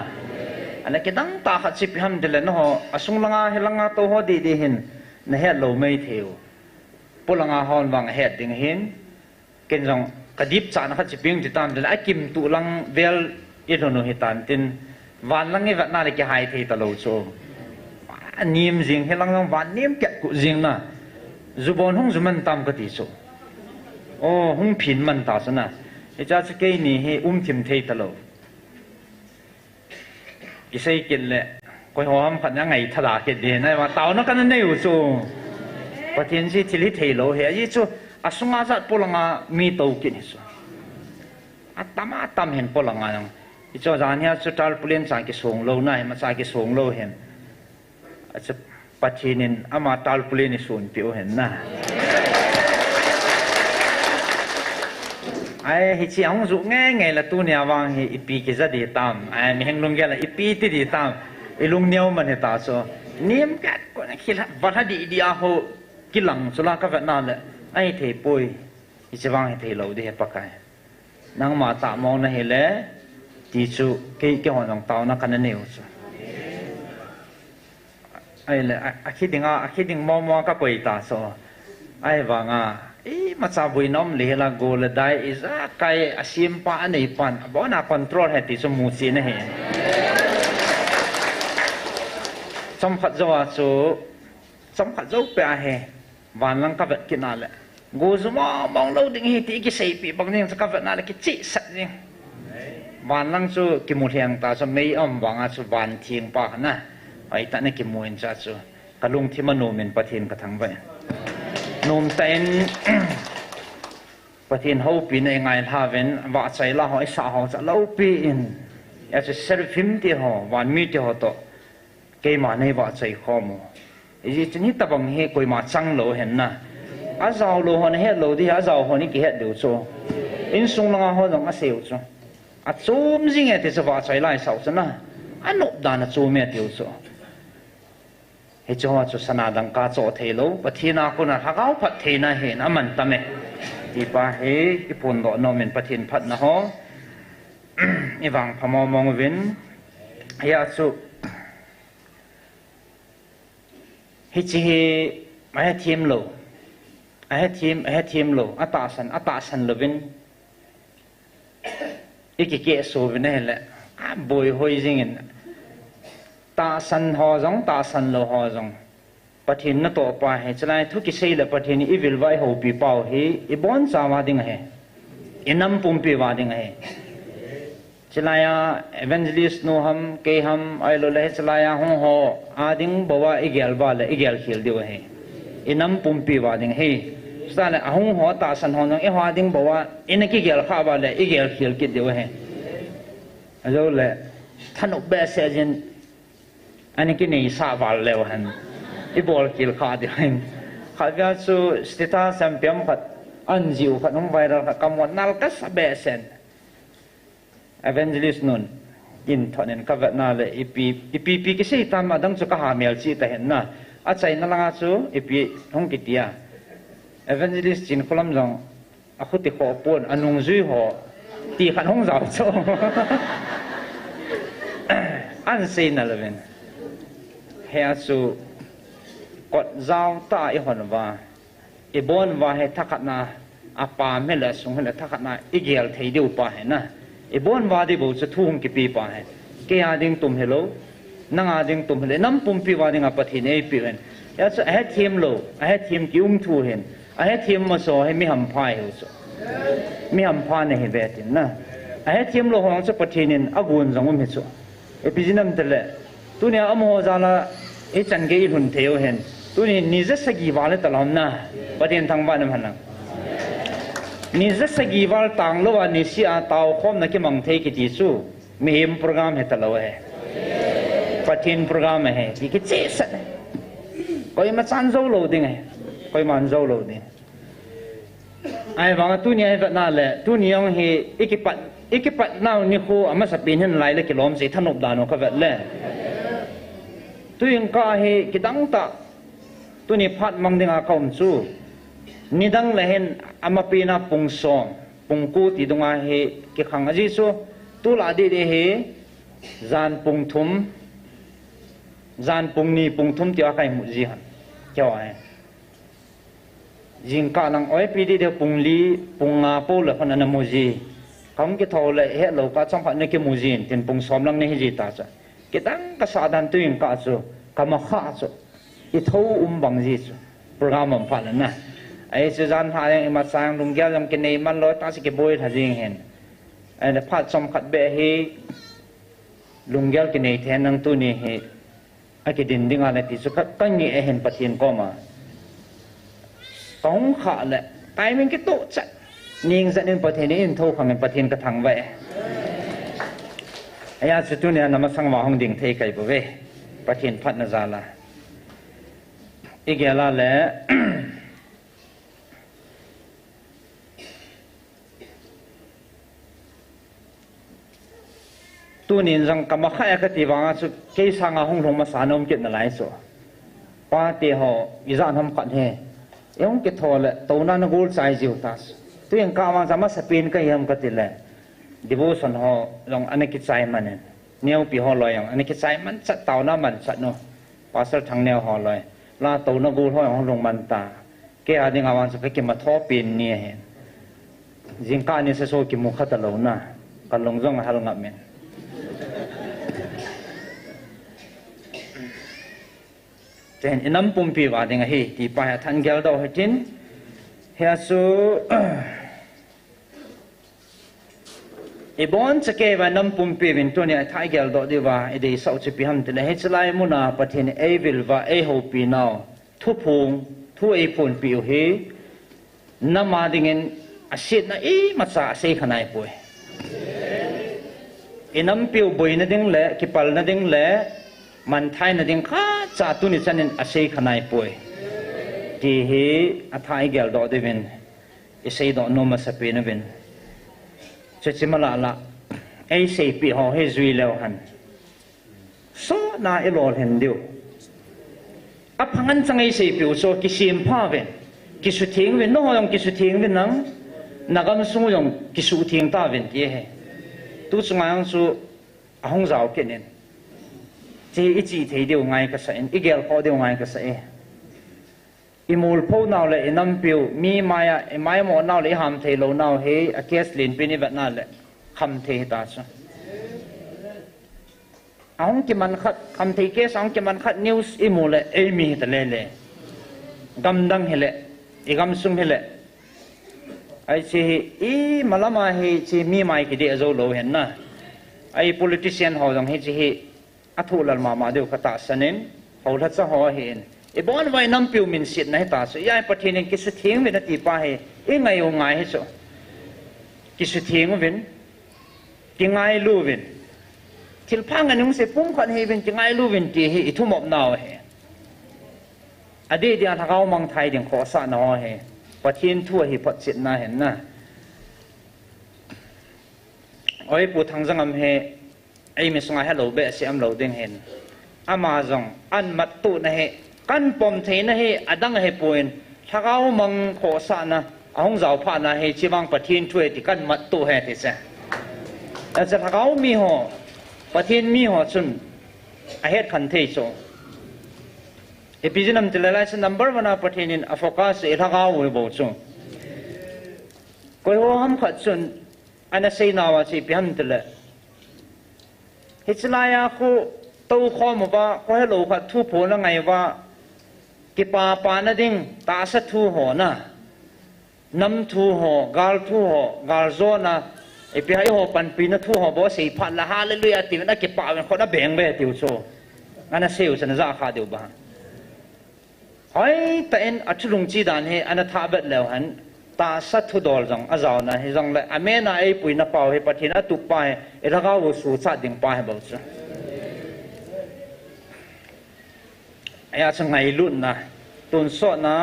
อันนี้ก็ตั้งตาขัดสิบห้ำเดลนหออสุงลังอาเฮลังอาโตหอดีเห็นในเฮดโลไม่เที่ยวปุลังอาฮอนวางเฮดดิ่งเห็นกินจงกระดิบจานขัดสิบยิ่งติดตามเดลไอกิมตุลังเวลอีโดนหิตันตินวันลังเงวัดนาฬิกาไฮเทตโลโซนิมจิงเฮลังวันนิมแกะกุจิงนะจุบอนหงจุมันตามกติโซโอ้หงผินมันตาสนะไอ้เจ้าสเกยนี่เฮทิมเทตโลกิเซกินแหละก็หอมขันยังไงทลาเกดีนะว่าเต่านักกันนั่นอยู่โซประเทศที่ทิลิเทโลเฮียยี่โซอาสุงอาจัดปุลังอามีโตกินโซอาตามเห็นปุลังอายังอีโซจานเฮียสุดท้ายปุเรียนสางกิส่งโลนะเห็นมาสางกิส่งโลเห็นอาจจะปัจจุบันอามาตาลปุเรียนส่วนเปียวเห็นนะไอ้ฮิชิองจุง่ายละตัวเนี่ยวางฮิอีปีกิจะดีตามไอ้มีแห่งลุงแกละอีปีที่ดีตามไอ้ลุงเนียวมันเหตาโซนิ่มกัดก็นักขี้ละวันที่ดีอาโหกิหลังสุราก็แบบนั้นแหละไอ้เทปุยฮิชิวางให้เทเราดีเหตุปักไก่นางมาตามองนะเฮเลที่สุเกี่ยวกับตาวนักกันเนียวโซไอ้เลยอาคิดดิ้งมอก็ไปตาโซไอ้วางอ่ะมาซาบุยน้อมเลี้ยละโกลได้อิสระใครอาชีพปานในปันบ่น่าคอนโทรลให้ติสมุสีนะเห็นสัมผัสเจ้าสูสัมผัสเจ้าเปียเฮวันลังกับกินอะไรกูสมมองเราดิ้งหิติกิเสปีบางอย่างสักกับอะไรกิจิสักอย่างวันลังสูกิมุเทียงตาสมัยวางสูวันเทียงปากนะไอ้ตาเนี่ยกิมุอินจัดสูกะลุงที่มโนเมนประเทศกระทั่งไปนุ่มเต้นประเทศเขาปีในไงท่าเว้นว่าใจละหอยสาวจะเล่าปีอินอยากจะเซอร์ฟิมที่เขาวันมีที่เขาโตเกี่ยมาในว่าใจข้อมูอีจีนี่ตะบังเฮกุยมาจังโลเห็นนะอาเจ้าโลหันเฮโลที่อาเจ้าหันนี่กี่เฮเดียวโซอินซุงลังอาหันต้องอาเสียวโซอาจูมจริงเอที่จะว่าใจไล่สาวซะนะอันนบดานจูมเอเดียวโซเฮจว่าจุสนาดังกาโจเทโลปะทีนาคนน่ะฮักเอาพัดเทน่ะเห็นมันตะเมอีปาเฮอีปุ่นโดนเมนปะทินพัดนะฮะอีวังพมมองวินเฮียสุฮิจิเฮไอ้ทีมโลไอ้ทีมโลอัตาสันโลวินอีกเกะสูวินนี่แหละบ่อยหอยจริงตาสันหอจงตาสันโลหอจงปะทินนตัวไปเฮจะไล่ทุกสิ่งเลยปะทินอีวิลไว้หูปีเป่าเฮอีบอนสาวาดิงเฮอีน้ำปุ่มปีวาดิงเฮจะไล่เอเวนเจลิสโนฮัมเกฮัมไอโลเลจะไล่หงหออาดิงบอกว่าอีเกลบาเลอีเกลขิลเดียวเฮอีน้ำปุ่มปีวาดิงเฮสานหงหอตาสันหอจงอีหอดิงบอกว่าอีนักอีเกลข้าวบาเลอีเกลขิลกิดเดียวเฮอาโลเลท่านอุเบสเซจินอันนี้กินในสาวาเลวหันอีบอลกิลขาดิหันข้าพเจ้าสู่สติตาสัมเปียมขัดอันจิวขัดน้องไวรัลขัดกำวันนัลกัสเบสเซนเอเวนเจลิสนุนยินทอนินข้าพเจ้านาเลอีปีกิสิตามมาดังสุขหาเมลจีแต่เห็นนะอาศัยนั่งลังสู่อีปีห้องกิตยาเอเวนเจลิสจินคุลัมจงอาคุติขอปนอนุงจุยหอตีขันห้องเจ้าโซอันซีนั่นเลยเฮียสูก cột dao ta i hòn và i bon và hay thắc na apa me la sung la thắc na i gel thei diu pa hai na i bon và di bo chu thung ki pi pa hai ke a ding tum hello nang a ding tum hele nam pum pi wa ding a pathin ei pi ren ya chu a thim lo a thim ki thu hen a thim ma so he mi ham phai ho so mi ham pha ne he betin na a thim lo hong chu pathinin agun zong me chu e bijinam tele tunia amo zala e chan ge hun theu hen tuni niza sagi wale talam na pathin thang ba nam han niza sagi wal tang lo wa ni si a taw khom na ki mang thei ki ti chu mi him program he talo he pathin program he ki che sat koi ma chan zo lo ding he koi man zo lo ding ai wang tu ni ai na le tu ni yong he ikipat now ni ko ama sa pin hen lai le kilom se thanop da no ka vet le tu yin ka he kidang ta tu ni phat mang ding a kaum chu ni dang le hen ama pina pung som pung ku ti donga he ki khang aji chu tu la de he zan pung thum zan pung ni pung thum ti a kai mu ji han kyo ai jing ka nang oi pi di de pung li pung nga po le khan na mu ji kam ki tho le he lo ka chang phat ne ki mu ji tin pung som lang ne hi ji ta cha ki dang ka sa dan tu yin ka chu ka ma kha chu i tho bang ji chu program am pha na ai chu zan ha yang ma sang lung gyal lam ki nei man lo ta si ki boy tha jing hen ai na phat som khat be hi lung gyal ki nei then nang tu ni he a ki din ding ala ti chu khat kan ni e hen pathin ko ma tong kha le tai min ki to chat ning za nen pathin ni in tho khang pathin ka thang ve aya chu tu ne na ma sang wa hong ding thei kai bo ve pathin phat na za la igela le tu nin rằng cầm khai cái tỷ vàng chu cái sang hong long mà sản ông kiện là lái số qua tỷ họ ý dạng hâm cận he ông cái thò lệ tàu na nó gold size diu tas tu yang cao mà sama sapin cái yam cái tỷ lệ devotion họ lòng anh cái size mà nên neo pi họ loy yang anh cái size man sat tàu na man sat no pasal thằng neo họ loy la tàu na gold họ hong long man ta cái anh ngawang sa cái mà thọ pin ni he jing ka ni sa so ki mu khata lo na kan long zong hal ngap men then inam pumpi wa ding hi ti pa than gel do hetin he su e bon chake wa nam pumpi vin to ne thai gel do di wa e de sau chi pi ham te le he chlai mu na pathin e vil wa e ho pi now thu phung thu e phun pi hi nama dingin asit na e ma sa se khanai poi inam piu boi na ding le ki pal na ding le man thai na ding kha cha tu ni chanin asei khanai poi ti hi a thai gel do de vin isei do no ma sape na vin chechimala la ei sei pi ho he zui lew han so na e lol hen diu a phangan changai sei pi so ki sim pha ven ki su thing vin no yong ki su thing vin nang nagam su yong ki su thing ta vin ti he tu chungang su a hong zau ke nen chỉ ít chỉ thấy điều ngay cái sai, ít gel khó điều ngay cái sai. Imul phô nào lại năm biểu mi mai mỏ nào lại ham thấy lâu nào hay a case liền bên này nào lại ham thấy ta chứ. Ông cái man khát ham thấy case ông cái man khát news imul lại mi hết lệ gam đăng hết lệ gam sung hết lệ. Ai chỉ malama hay chỉ mi mai cái địa dâu lâu hết na. Ai politician họ rằng hay chỉ athu lal mama deu kata sanin hola cha ho hen e bon vai nam piu min sit nai ta so yai pathin ki su thing ve na ti pa he e ngai o ngai he so ki su thing ven ki ngai lu ven til phang anung se pum khan he ven ki ngai lu ven ti he thu mop naw he ade dia thakau mang thai ding kho sa na ho he pathin thu hi pat sit na hen na oi pu thang jangam he ai mi sungai hello be si am lo ding hen amazon an mat tu na he kan pom the na he adang he point thakau mang kho sa na ahong zau pha na he chiwang pathin thue ti kan mat tu he ti se a cha thakau mi ho pathin mi ho chun a het khan thei so epizinam tilala se number wana pathinin a focus e thaka wi bo chu koi ho ham khat chun ana sei nawa chi pian tile hichlaya khu to kho mo ba ko hello khat thu pho na ngai wa ki pa na ding ta sa thu ho na nam thu ho gal zo na epi hai ho pan pi na thu ho bo sei phat la hallelujah ti na ki pa kho na beng be ti chu ana seu san za kha deu ba hoi ta en athulung chi dan he ana tha bet lew han ta sa thu dol jong a zaw na he jong le amena ei pui na pau he pathina tu pa e ra ga wo su cha ding pa he bo chu aya chang ngai lut na tun so na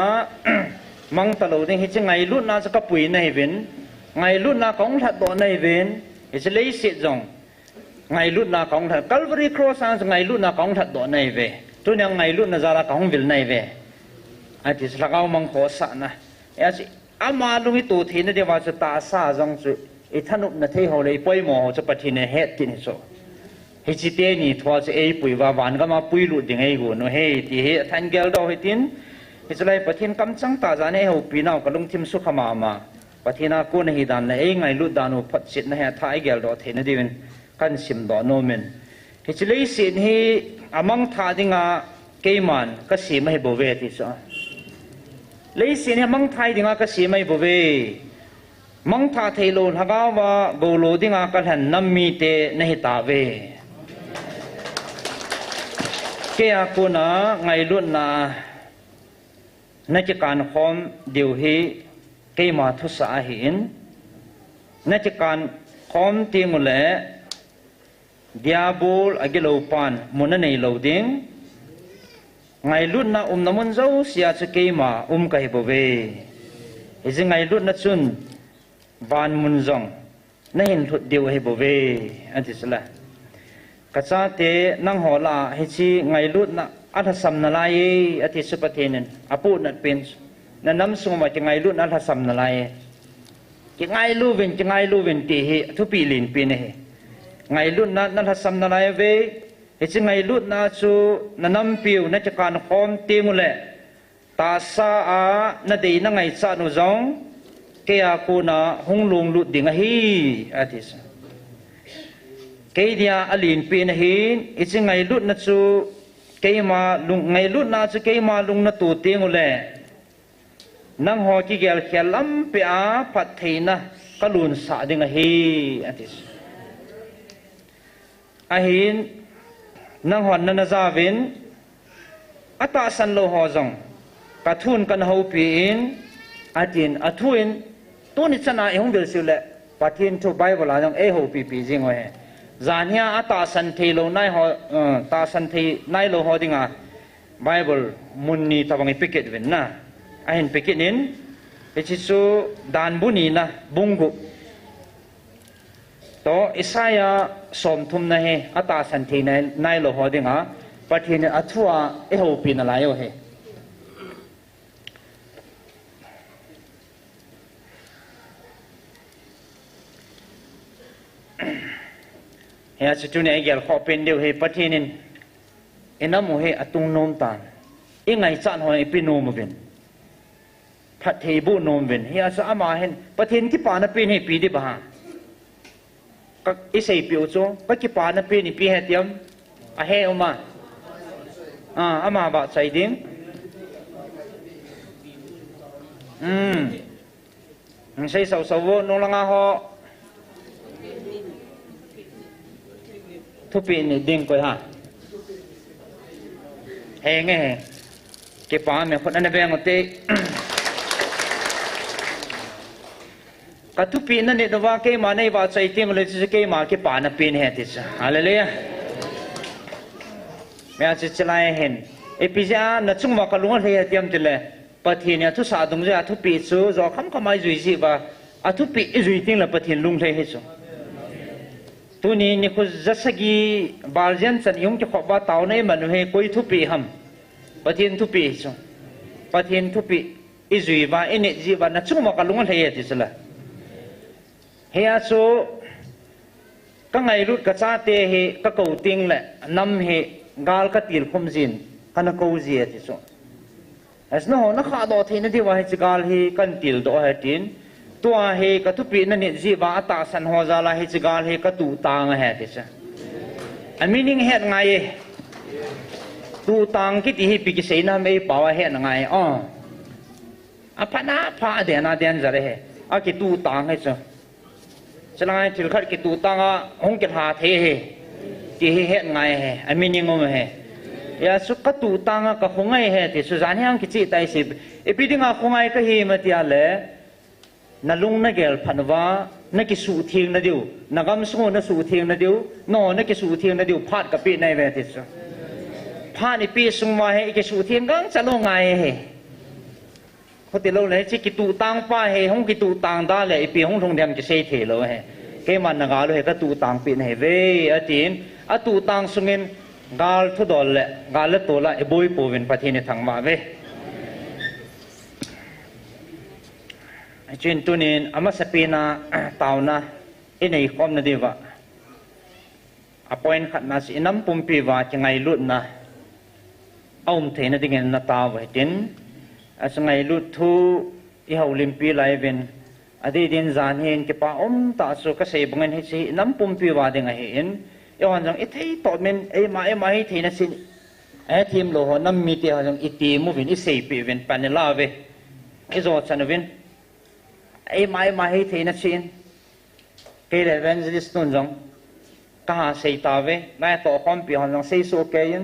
mang ta lo ding hi chang ngai lut na cha ka pui na he vin ngai lut na kong that do na he vin he se lei sit jong ngai lut na kong that Calvary cross ang ngai lut na kong that do na he ve tu nyang ngai lut na za la kong vil na he ve a ti sa ka mang kho sa na ya chi ama lungi tu thi na de wa cha ta sa jong chu e thanup na thei ho le poi mo cha pathi ne het tin so he chi te ni thwa che ei pui wa wan ga ma pui lu ding ei go no he ti he than gel do he tin he chlai pathin kam chang ta ja ne ho pi naw ka lung thim su khama ma pathina ko na hi dan le ei ngai lu danu phat sit na he thai gel do the na divin kan sim do no men he chlai sin hi amang tha dinga keiman ka si ma he bo ve ti so lấy xin he mang thai dinga ka si mai bo ve mang tha thei lo haga wa go lo dinga ka han nam mi te nahi ta ve ke a ko na ngai lut na na chi kan khom deu hi ke ma thu sa hin na chi kan khom ti mu le diabol agelo pan mun nei lo ding ngai lut na namun zo sia chu keima kai bo ve ezi ngai lut na chun van mun zong na hin thut deu he bo ve antisla kacha te nang hola he chi ngai lut na atha sam na lai ati supathenen apu na pen na nam sung ma chi ngai lut na atha sam na lai ki ngai lu ven ti he thu pi lin pi ne he ngai lut na atha sam na lai ve he chi ngai lut na chu na nam piu na chakan khom ti mu le ta sa a na dei na ngai cha nu zong ke a ko na hung lung lut ding a hi atis ke dia alin pi na hin he chi ngai lut na chu ke ma lung ngai lut na chu ke ma lung na tu ti mu le nang ho ki gel khelam pe a phat theina kalun sa ding a hi atis a hin nang hon na za vin ata san lo ho zong ka thun kan ho pi in atin athuin tu ni chana e hong bil sil le pathin thu bible la jong e ho pi pi jing we zania ata san the lo nai ho ta san the nai lo ho dinga bible mun ni tawang piket ven na a hen piket nin e chi su dan bu ni na bungu to Isaya som thum na he ata san thi nai lo ho dinga pathin athua e ho pi na la yo he he a chu ne gel kho pen deu he pathin enam he atung nom tan e ngai chan ho e pi nom ven phat thei bu nom ven he a sa ama hen pathin ki pa na pi ni pi di ba các isay piu cho các ki pa na pi ni pi hetiam a he uma ama ba chai ding sei sau sau vô nong langa ho thu pi ni ding ko ha he nge ki pa me khon na beng te ka thu pi na ni dawa ke ma nei ba chai tim le chi ke ma ke pa na pin he ti cha hallelujah me a chi chlai hen e pi ja na chung ma ka lunga he tiam ti le pathin ya thu sa dung ja thu pi chu zo kham khamai zui ji ba a thu pi zui ting la pathin lung the he chu tu ni khu jasagi baljan chan yong ki khoba taw nei man he koi thu pi ham pathin thu pi chu pathin thu pi izui ba ene ji ba na chung ma ka lunga he ti chla he a chu ka ngai lut ka cha te he ka ko ting le nam he gal ka til khum jin kana ko ji ti chu as no na kha do thein di wa he chigal hi kan til do he tin tua he ka tu pi na ni ji wa ta san ho za la he chigal he ka tu tang he ti sa a meaning he ngai tu tang ki ti hi pi ki sei na me pa wa he ngai a phana pha de na den za re he a ki tu tang he cha chalai til khat ki tu tang a hong ki ha the he ti he ngai he a meaning om he ya su ka tu tang ka khongai he ti su zan hang ki chi tai si e pi dinga khongai ka hi ma tia le na lung na gel phanwa na ki su thieng na diu na gam su na su thieng na diu no na ki su thieng na diu phat ka pi nai ve ti su phat ni pi sung ma he ki su thieng gang cha lo ngai he ko ti lo le chi ki tu tang pa he hong ki tu tang da le pi hong thong dem ki sei the lo he ke man na ga lo he ka tu tang pi ne ve a tin a tu tang sungin gal thu dol le gal le to la e boi po ven pathi ne thang ma ve chin tunin ama sapina tauna inei khom na dewa appoint khat na si nam pumpi wa changai lut na aum theina dingen na ta wa tin asangai lut thu I haulim pi lai ven adi din zan hen ke pa ta so ka sei bangan hi si nam pumpi wa ding a hin yawan jang ithei to men e ma hi theina sin a thim lo ho nam mi te ha jang iti mu vin I sei pi ven panela ve I zo chan ven ai mai hi thế na xin cái này evangelist tuần giống cả xây ta về nay tổ khom pi hòn giống xây số cái in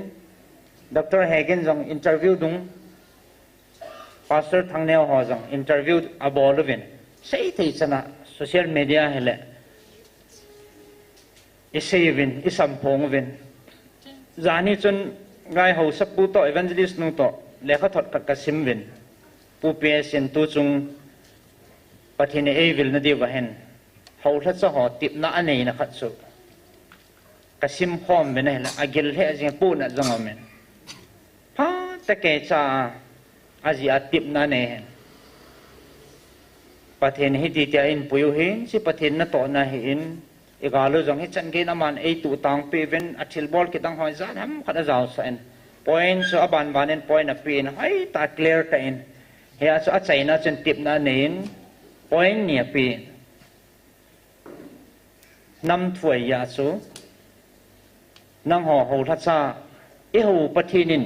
Dr. Hagen giống interview đúng pastor thằng neo họ giống interview abo lovin xây thì sana social media hele isay vin isampong vin zani chun ngai ho sap pu to evangelist nu to lekha thot ka kasim vin pu pe sin tu chung pathine evil na dewa hen ho tha cha ho tip na anei na khat su kasim khom be na agil he jing pu na jang amen pa ta ke cha aji atip na ne hen pathin hi ti tia in puyu hin si pathin na to na hin igalo jang hi chan ge na man ei tu tang pe ven athil bol ki tang hoi zan ham khata jaw sa en point so aban banen point a pin hai ta clear ta in he so a chaina chen tip na nein point nia pi nam thuai ya su nang ho ho tha cha e ho pathinin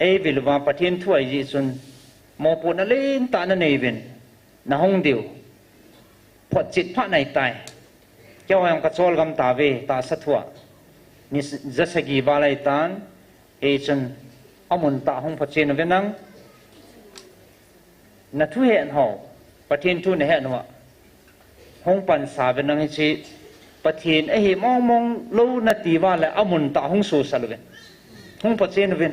e vilwa pathin thuai ji sun mo pu na len ta na nei ven na hong diu phot chit pha nai tai kyo yang ka chol gam ta ve ta sa thua ni jasagi balai tan e chun amun ta hong phachen ve nang na thu hen ho pathin thu ne hen wa hong pan sa ve nang chi pathin e hi mong mong lo na ti wa la amun ta hong su sal ve hong phachen ve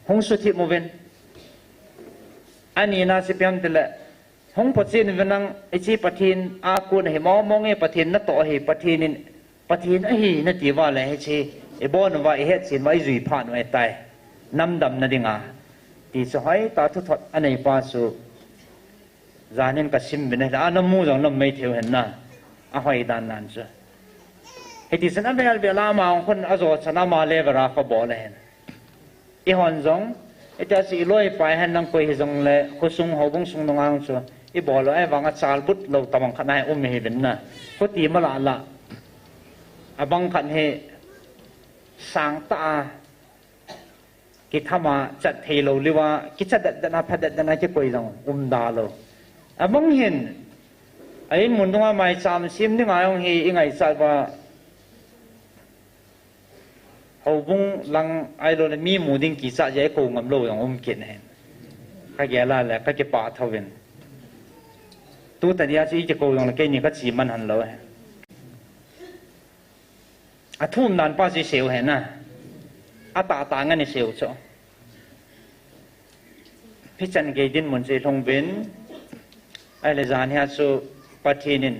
hong su thi mo ven ani na si piam tele hong phachen ve nang e chi pathin a kun he mong mong e pathin na to he pathin a hi na ti wa la he chi e bon wa e het sin mai zui phan wa tai nam dam na dinga ti so hai ta thu thot anei pa su zanin ka sim bin la na mu jong nam mai theu hen na a hoi dan nan chu he ti san abel bela ma khon azo chana ma le vera kha bo le hen I hon jong eta si loi pai han nang koi jong le khusung hobung sung nong chu I bo lo ai wanga chal but lo tamang khanai he bin na ko ti ma la abang khan he sang ta ki thama chat thelo liwa ki chat dana phadat dana ki koi jong da lo abang hin ai mun dong mai cham sim ni ngai hi ingai sa ba hobung lang ai lo mi mu ding ki sa je ko ngam lo yong kin hen ka ge la la ka ke pa thawen tu ta dia chi ke ko yong la ke ni ka chi man han lo he a thum nan pa si seo he na a ta nga ni seo cho phi chan ge din mun se thong ben ai le zan ha su pathinin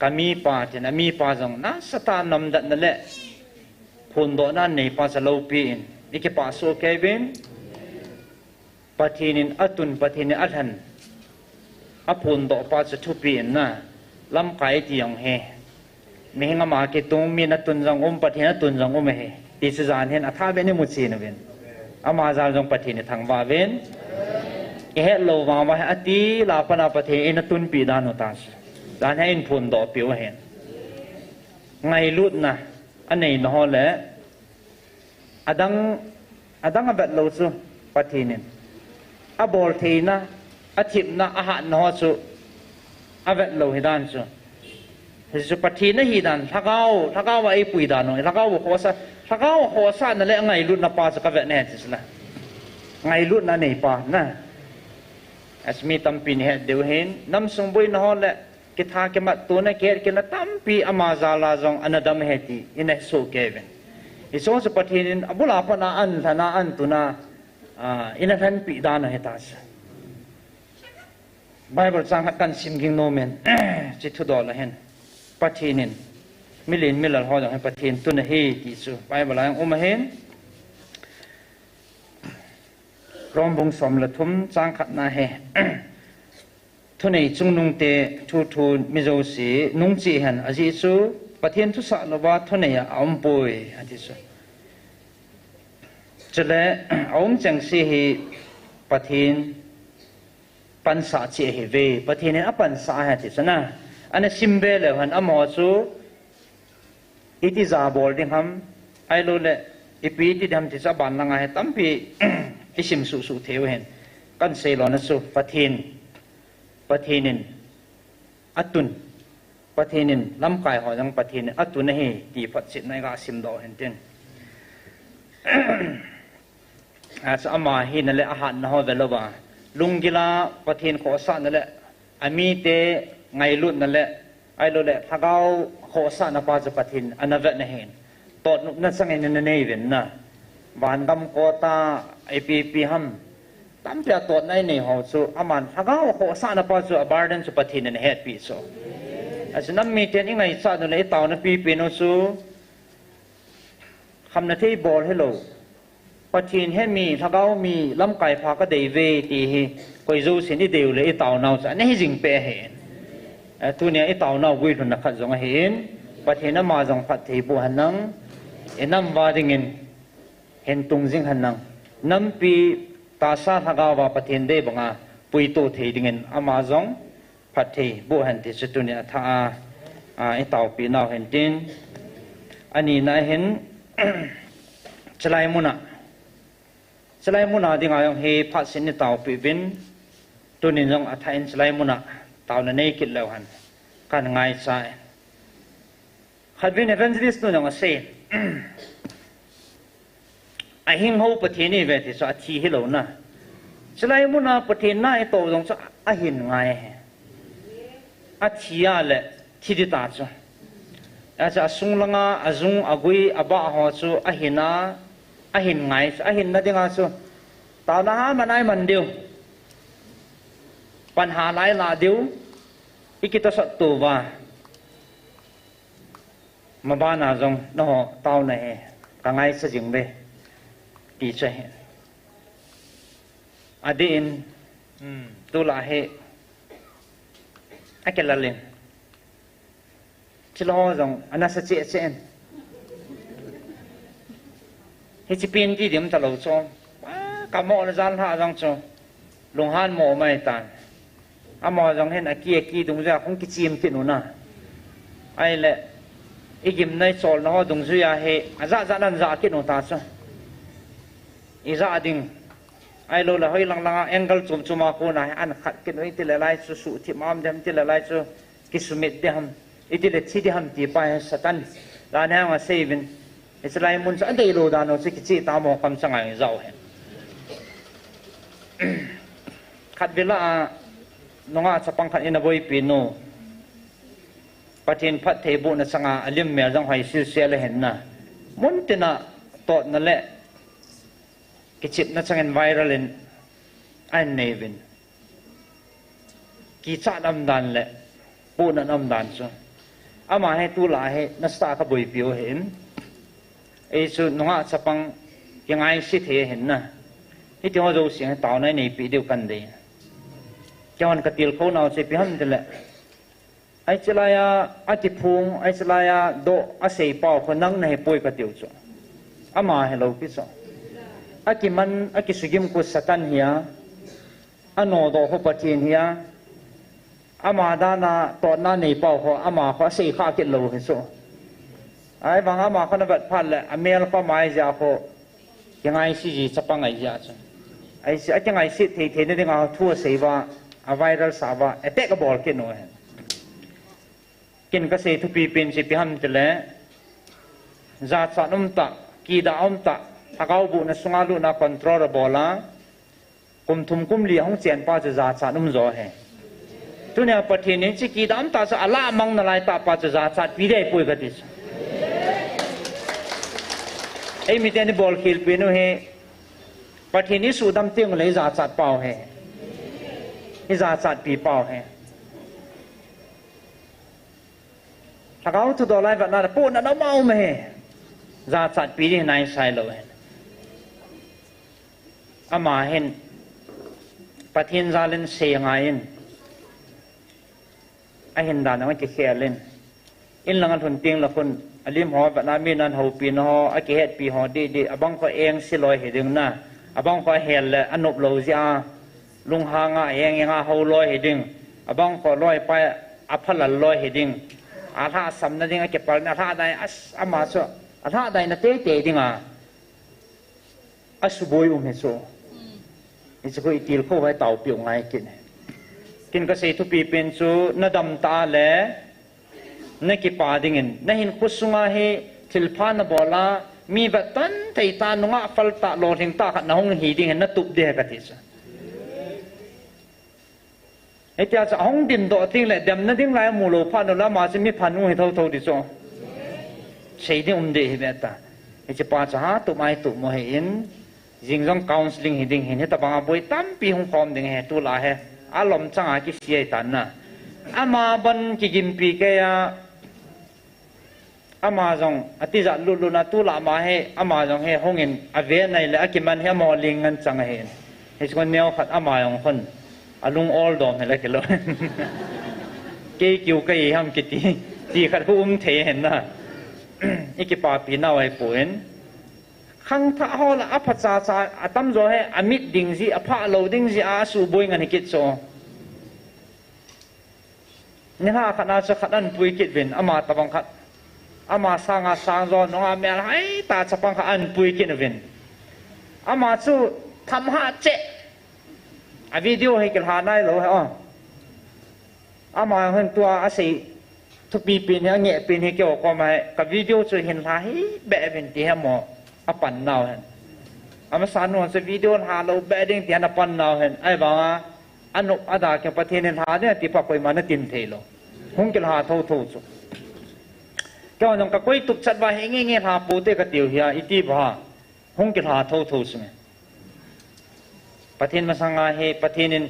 kami pa tin ami pa jong na sata nam dat na le phun do na nei pa sa lo pi in ike pa so ke ben pathinin atun pathinin athan a phun do pa sa thu pi in na lam kai ti yong he mi nga ma ke tung mi na tun jong pathin atun jong he ti sa zan hen atha be ni mu chi na ben อามาจาจงปฏินิทางวาเวนเฮลโลวาวาอติลาปนาปฏิอินตุนปีดานุตัสดานให้อินพุนดอปิวเห็นไงลุดนะอันนี้นอละอดังอบัดโลสุปฏินินอบอลทีนะอาทิตย์นะอาหารนอสุอบัดโลฮิดานสุสุปฏินะฮิดานถ้าเขาว่าไอ้ปุยดานถ้าเขาว่าโคสะนั่นแหละไงลุดนะปาสกับเนติสละไงลุดนะนี่ปานะas mi tampi ni het deu hen nam sungbui na hol le kitha ke mat tu na ker ke na tampi amazala jong anadam heti ina so keven iso se pathin abula pa na an thana an tuna ina than pi da na hetas bible sang kan sim ging no men chi thu do la hen pathinin milin milal ho jong pathin tu na he ti su bible ang henรอมบงสมละทุมจางขัดนาเฮทุนในจุงนุงเตทูมิโจสีนุงจีหันอาจิสูประเทศทุสะลวะทุนในอมปุยอาจิสูจะเลอมจังสีฮีประเทศปันสาเจเฮเวประเทศนี้อปันสาอาจิสูนะอันนี้ซิมเบลหันอมอสูอิติซาบอลดิฮัมไอโลเลอีปีที่ทำที่จะบันลังไงตั้มปีอิสิมสุเทวเห็นกันเซลอนัสุปะเทนินอัตุนปะเทนินลำกายหอยังปะเทนินอัตุนนี่ตีปัดสิในกาสิมดอเห็นเต็นอาจจะมาเห็นนั่นแหละอาหารนะฮะเวลาว่าลุงกีฬาปะเทนขอสันนั่นแหละอามีเตไงลุดนั่นแหละไอ้ลุดแหละถ้าเขาขอสันนะปาจะปะเทนอันนั้นเวทนี่เห็นตอนนั้นสังเกตนั่นเองเห็นนะบานกำโกตาไอปีฮัมตั้มเปียตัวในในหอสูอามันถ้าเขาขอสานปาสูบาร์เดนสุปฏินันเฮดปีสูอาจจะนั่นมีเทนยังไงสานเลยเต่านั่นปีโนสูคำนั้นที่บอลให้เราปฏินให้มีถ้าเขามีลำไก่พาก็เดเวตีคอยจูสินที่เดียวเลยเต่าเนาจะนี่ให้จิงเปเห็นตัวเนี้ยเต่าเนาวิ่งนักขัดจงเห็นปฏินนั้นมาจงพัดที่บุหันนังนั่งวาดิงินเห็นตรงจิงหันนังน้ำปีตาซาทากาวาปฏินเดบังอาปุยโตเทีดิงินอามาจงพัดที่บุหันที่สุดตัวเนี้ยท่าไอเต่าปีนาวเห็นดินอันนี้นายเห็นสลายมุนาดิงายองเฮพัดสินเต่าปีวินตัวนี้จงอัฐอินสลายมุนาเต่านั่นเองคิดแล้วหันการง่ายใช่ขัดวินเอเวนเจลิสต์ตัวนี้เสียไอหิงเขาประเทศนี้เวทีสอาทีให้เรานะสลายมุนาประเทศน่าไอโตตรงสอาหินง่ายอาทีอะไรที่ดิตาจ้ะอาจจะสุ่งลังอาจุงอากุยอาบ้าหัวจูอาหินาอาหินไงอาหินนั่นเองจูตอนนั้นมันไอมันเดียวปัญหาหลายเดียวอีกตัวสัตว์ตัวว่ามาบ้านอาจงน้องเต่าไหนกังไงสักอย่างเดียกี่ใช่อดีตตัวละเหไอ้แกละเล่นชิลล์จงอันนั้นสัจจะเช่นเฮจิปินที่เดี๋ยวมันจะเล่าจงกับหมอในจานท่าจงจงลงหันหมอไม่ตันอาหมอจงเห็นอากี้ตรงนี้คงกิจมติดหนูน่ะไอ้แหละอีกิมในโซลนะฮะตรงนี้เฮอาจะนั่นจะกินหนูตาซะอีจะดิ่งไอ้โลละเฮลังแองเกิลจุ่มมาคนไหนอันขัดกินไว้ที่ละลายสุที่มามเดิมที่ละลายกิสุมิดเดียมอิติเลที่เดียมที่ไปสตันร้านแห่งว่าเซวินอิสลามมุนสันเดโลดานอสิกิจิตามองคำสั่งอย่างเจ้าเห็นขัดเวลาน้องอาสปังขัดอินาบอยปีโนประเทศพัดเทบุนสังอาอลิมเมียจังหอยซิลเซียเลยเห็นนะมุนตินะตอดนั่นแหละกิจนั่นสังเกตไวรัลอันเนวินกิจดำดันแหละปูนันดำดันซะอามาให้ตุลาให้นัสตาขบุยผิวเห็นไอ้สุน้องอาสปังยังไงสิเทเห็นนะที่ที่เขาดูเสียงต่อในปีเดียวกันเลยเจ้าวันกติลเขาเอาเสียพิหันนั่นแหละไอ้เจรายาอธิพงไอ้เจรายาโดอาศัยเป่าคนนั่งในป่วยกติลจ้ะอามาให้เราพิจารณา อากิมันอากิสุกิมกุสตันเฮียอันโนโดฮุปจีนเฮียอามาดานาตอนนั้นในเป่าเขาอามาเขาสี่ข้ากิโลเห็นสุไอ้บางอามาเขานับพันเลยอเมริกาไม่จะเขายังไงสิจีจะปังไงจะจ้ะไอ้ยังไงสิที่นี่ดึงเอาทั่วสีว่าเอาไวรัสสาวะไอ้เตะกบอลกินหน่อยกินก็เสียทุกปีเป็นสิพิหันจะเลยจัดสรรตะกีดาตะถ้าเขาบุญสุงาลุนักคอนโทรลบอลละกุมทุมกุมเลี้ยงเสียนป้าจะจัดสรรจ่อเหตัวเนี่ยประเทศนี้ที่กีดตะจะอะไรมั่งนั่นไรตาป้าจะจัดสรรปีได้ปุยกันดิไอ้มีแต่ในบอลคิลเป็นเหประเทศนี้สูดดำเตียงเลยจัดสรรเป่าเหจัดสรรปีเป่าเหถ้าเขาทุกตัวไล่แบบนั้นพูดนั่นเราเมาไหมจัดสรรปีนี้นายใส่เลยอามาเห็นประเทศจาเลนเสียงไงไอเห็นด่านนั้นจะเขียนเล่นอินหลังทุนเตียงละคนอลิมหอแบบนั้นมีนันหูปีนหอไอเกตปีหอดีๆอบังก็เองสิลอยเห็นดึงนะอบังก็เห็นเลยอนุบโลจิอาลุงหางเองยังหูลอยเห็นดึงอบังก็ลอยไปอภัลลอยเห็นดึงอาท่าสำนักยังเก็บไปอาท่าใดอามาสอาท่าใดนั่นเตะดึงสุบอยเหรอนี่จะก็อีกทีเขาไว้เต่าเปียกไงกินก็เสียทุกปีเป็นสูนดำตาเล่นักกีฬาดิ่งนั่นเห็นคุสุงาเฮทิลพานบอลามีแบบตันไทยตานุงะฟัลตาโลหิงตาขัดน้องหีดิ่งนั่นตุบเดียกันที่สุดไอ้ที่อาจจะห้องดิมโดดดิ่งเลยเดิมนั่นดิ่งไรมูโลพานุละมาจะมีพันนุ่งให้เท่าที่สุดใช่ดิ่งเดียแบบตาไอ้ที่ป้าจะหาตุไม่ตุโมเห็นยิงจงคาวน์ซิลิงหิดิ่งเห็นแต่บางอาบุยตั้มปีหงคอมดิ่งเห็นตัวละเฮอารมณ์จังอากิเสียตันนะอามาบันกิจิมปีเกียอามาจงอติจัดลุนะตัวละมาเฮอามาจงเฮหงเงินอเวนัยเลยอากิมันเฮมอลิงเงินจังเห็นเฮสคนเนียวขัดอามาจงคนอาลุงออลดอมเฮเลยกันเลยเกี่ยวกับยี่ห้อกิตีตีขัดผู้เทเห็นนะอีกปาปีน่าไว้ป่วยขังท่าฮอละอภัสสาอาตั้มโจให้อมิดดิ่งสิอภาโลดิ่งสิอาสูบวยงันกิจโซนี่ฮะขณะจะขัดอันปุยกิจเป็นอามาตะบังขัดอามาสร้างโจน้องอาเมลให้ตาจะบังขัดอันปุยกิจเป็นอามาสู้ทำหาเจอวิดีโอให้กันหาได้หรอฮะอามาเห็นตัวอาศัยทุกปีปีนี้เงี้ยปีนี้เกี่ยวกับมากับวิดีโอจะเห็นหาให้แบบเป็นที่ฮะหมออปันนาวเห็นอามาสานวนจะวิดีโอหาเราแบบเด้งที่อปันนาวเห็นไอ้บ้าอนุอาดาเกี่ยวกับประเทศหาเนี่ยที่พักไปมาเนี่ยติมเทโลหงกิลหาเท่าสุดก็ยังกับคุยตุกชัดว่าเฮงเงี้ยหาปูเตกติวเฮียอิติบ้าหงกิลหาเท่าสุดประเทศมาสังเฮประเทศนี้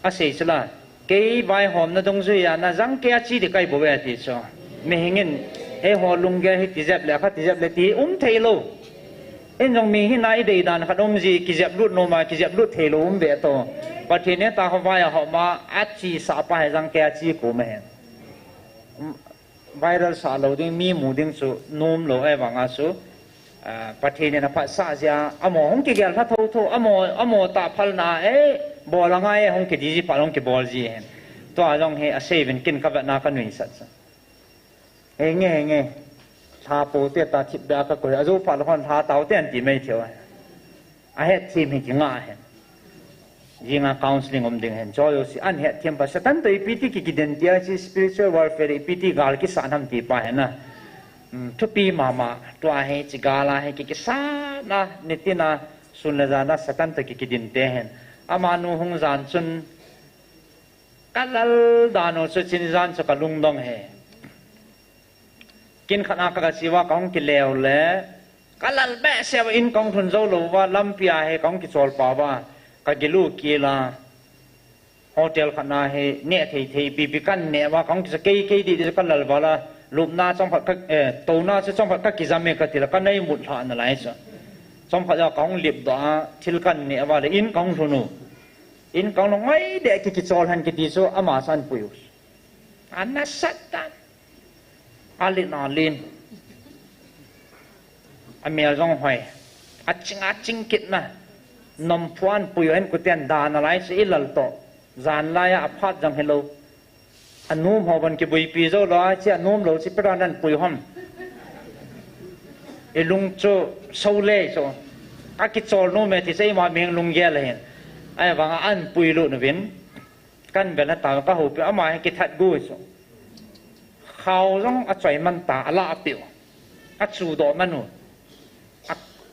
อาศัยสละเกี่ยใบหอมนั่นตรงจุยนะจังเกี่ยจีดีใกล้บ่เวทีโซไม่เห็นเงินเฮหัวลุงเกี่ยให้ติจับเลยครับติจับเลยที่เทโลเอ็นจงมีหินนายเดียดานขนมจีกิจับลุดโนมากิจับลุดเทโลเบโตประเทศนี้ตาเขาว่าเขามาอัดจีสาปให้จังเกี่ยจีกูไม่เห็นไวรัสสารโลดิ้งมีหมูดิ้งสูนุ่มโลไอ้บางอาสูประเทศนี้นะภาษาเสียอโมหงกิเกลถ้าทูอโมตาพัลนาบอลง่ายหงกิดีจีพัลหงกิบอลจีเห็นตัวจงเฮอเซวินกินกับนาคันวิสัตส์เฮงชาปูเตตาทิบดาก็กลัวอาจูพัลคนท้าเต่าเตียนตีไม่เที่ยวไอ้เฮทีมเฮกิงาเห็นยิงอาคาวน์ซิลิงอมดิ่งเห็นจอยสิอันเฮทีมภาษาตั้งแต่อีพีที่กิเดนเดียจีสปิริตชัลวอร์เฟอร์อีพีที่กาลกิสานทำตีไปเห็นนะทุกปีมาตัวเฮจิกาลาเฮกิสานะนิตินาสุนเลจานะสตันตะกิดินเตเห็นอามานุหงจานสุนกัลลดานสุชินิจานสุกลุงดงเฮกินขณะกระชีวะของกิเลวเลยกัลลแบะเสวอินของทุนโจลูว่าลำพิอาเฮของกิจวัลปาว่ากกิลูกีลาโฮเทลขณะเฮเนทเทปีปิกันเนว่าของกิจเกยดีจะกัลลบาลาลูกน่าจงพักตัวน่าจะจงพักกิจามกันทีละกันในหมุดหานั่นแหละสิจงพักของลิบดาทิลกันเนี่ยว่าอินของทุนูอินของน้องไม่เด็กกิจวัลหันกิจโซอามาสันปุยส์อันนั้นสัตตันอาลินอลินอเมริกาหอย ching kit na nom phuan puyen kuten dan alai si ilal to zan lai a phat jam hello anum hoban ki bui pi zo lo chi anum lo si pra nan pui hom elung cho sole so a ki chol no me ti sei ma meng lung ye la hen ai wang an pui lu na vin kan be na ta ka ho pe ama ki that gu so khao jong a choi man ta ala piu a chu do manu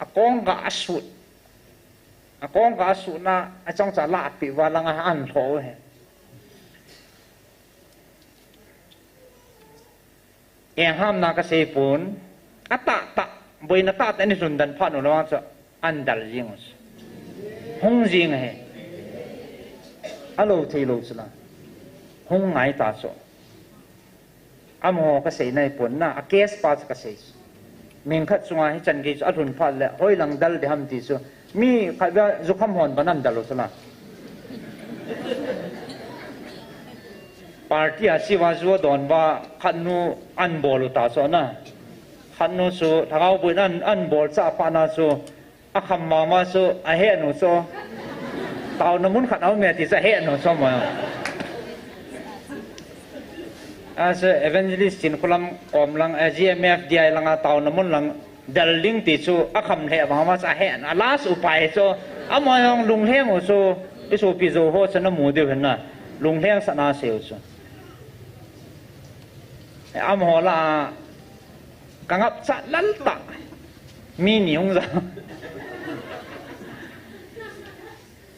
a kong ga asut a kong ga asut na a chong cha la pi wa lang a an tho he eng ham na ka se pun a ta boi na ta ni sun dan pha no lo cha an dal jing hong jing he alo thei lo chla hong ngai ta so amo ka se nai pun na a case pa ka se mình khát xuống ai chân cái ăn phát lệ hoi lang dal để ham tí số mi khai ra giúp ham hòn bán ăn dal rồi sao party à si vào chúa đón và khát nu ăn bò ta số na khát nu số thằng ao bữa ăn bò sa pha na số à khăm mà số à hết nu số tao nó muốn khát áo mẹ thì sẽ hết nu số mà as evangelist in kolam kom lang GMF DI lang taw namun lang daling ti chu akham he ba ma sa he alas upai so amoyong lungheng o so isu pi zo ho chana mu de na lungheng sa na seo so am ho la kangap sa lan ta mi ni hong za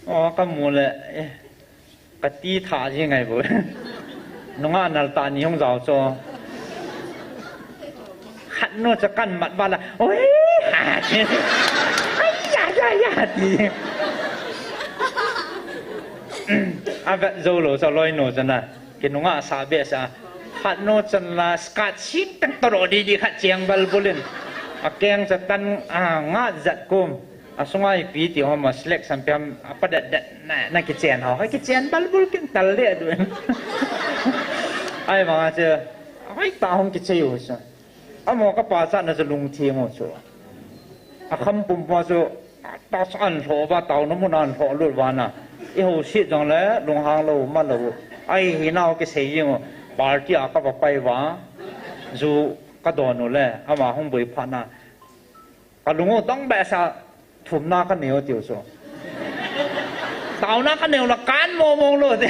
o ka mu le ka ti tha ji ngai bo nông an nal ta ni hong zao cho khát nó cho căn mặt ba là ôi hạt ya thì à vậy dâu lỗ sao lôi nổ chân à cái nông an sa bê sa khát nó chân là scat shit tăng toro đi khát chiang bal bulin à keng cho tan à ngã giật côm à xung quanh pi tiểu họ mà select sampai apa dat na cái chén họ cái chén bal bul cái tal lệ rồi ai mà chứ ai ta không cái chơi rồi sao à mà cái bà xã nó sẽ lung thiêng rồi sao à không bùng bao giờ ta ăn thọ và tàu nó muốn ăn thọ luôn vào nè cái hồ xịt rằng là lung hàng lâu mà lâu ai hiện nào cái xây gì mà bà kia các bà bay vào dù cái đồ nó là à mà không bị phá na cái lungต้องแบบsao thùm na cái nẻo tiêu số tàu na cái nẻo là cán mồ mồ luôn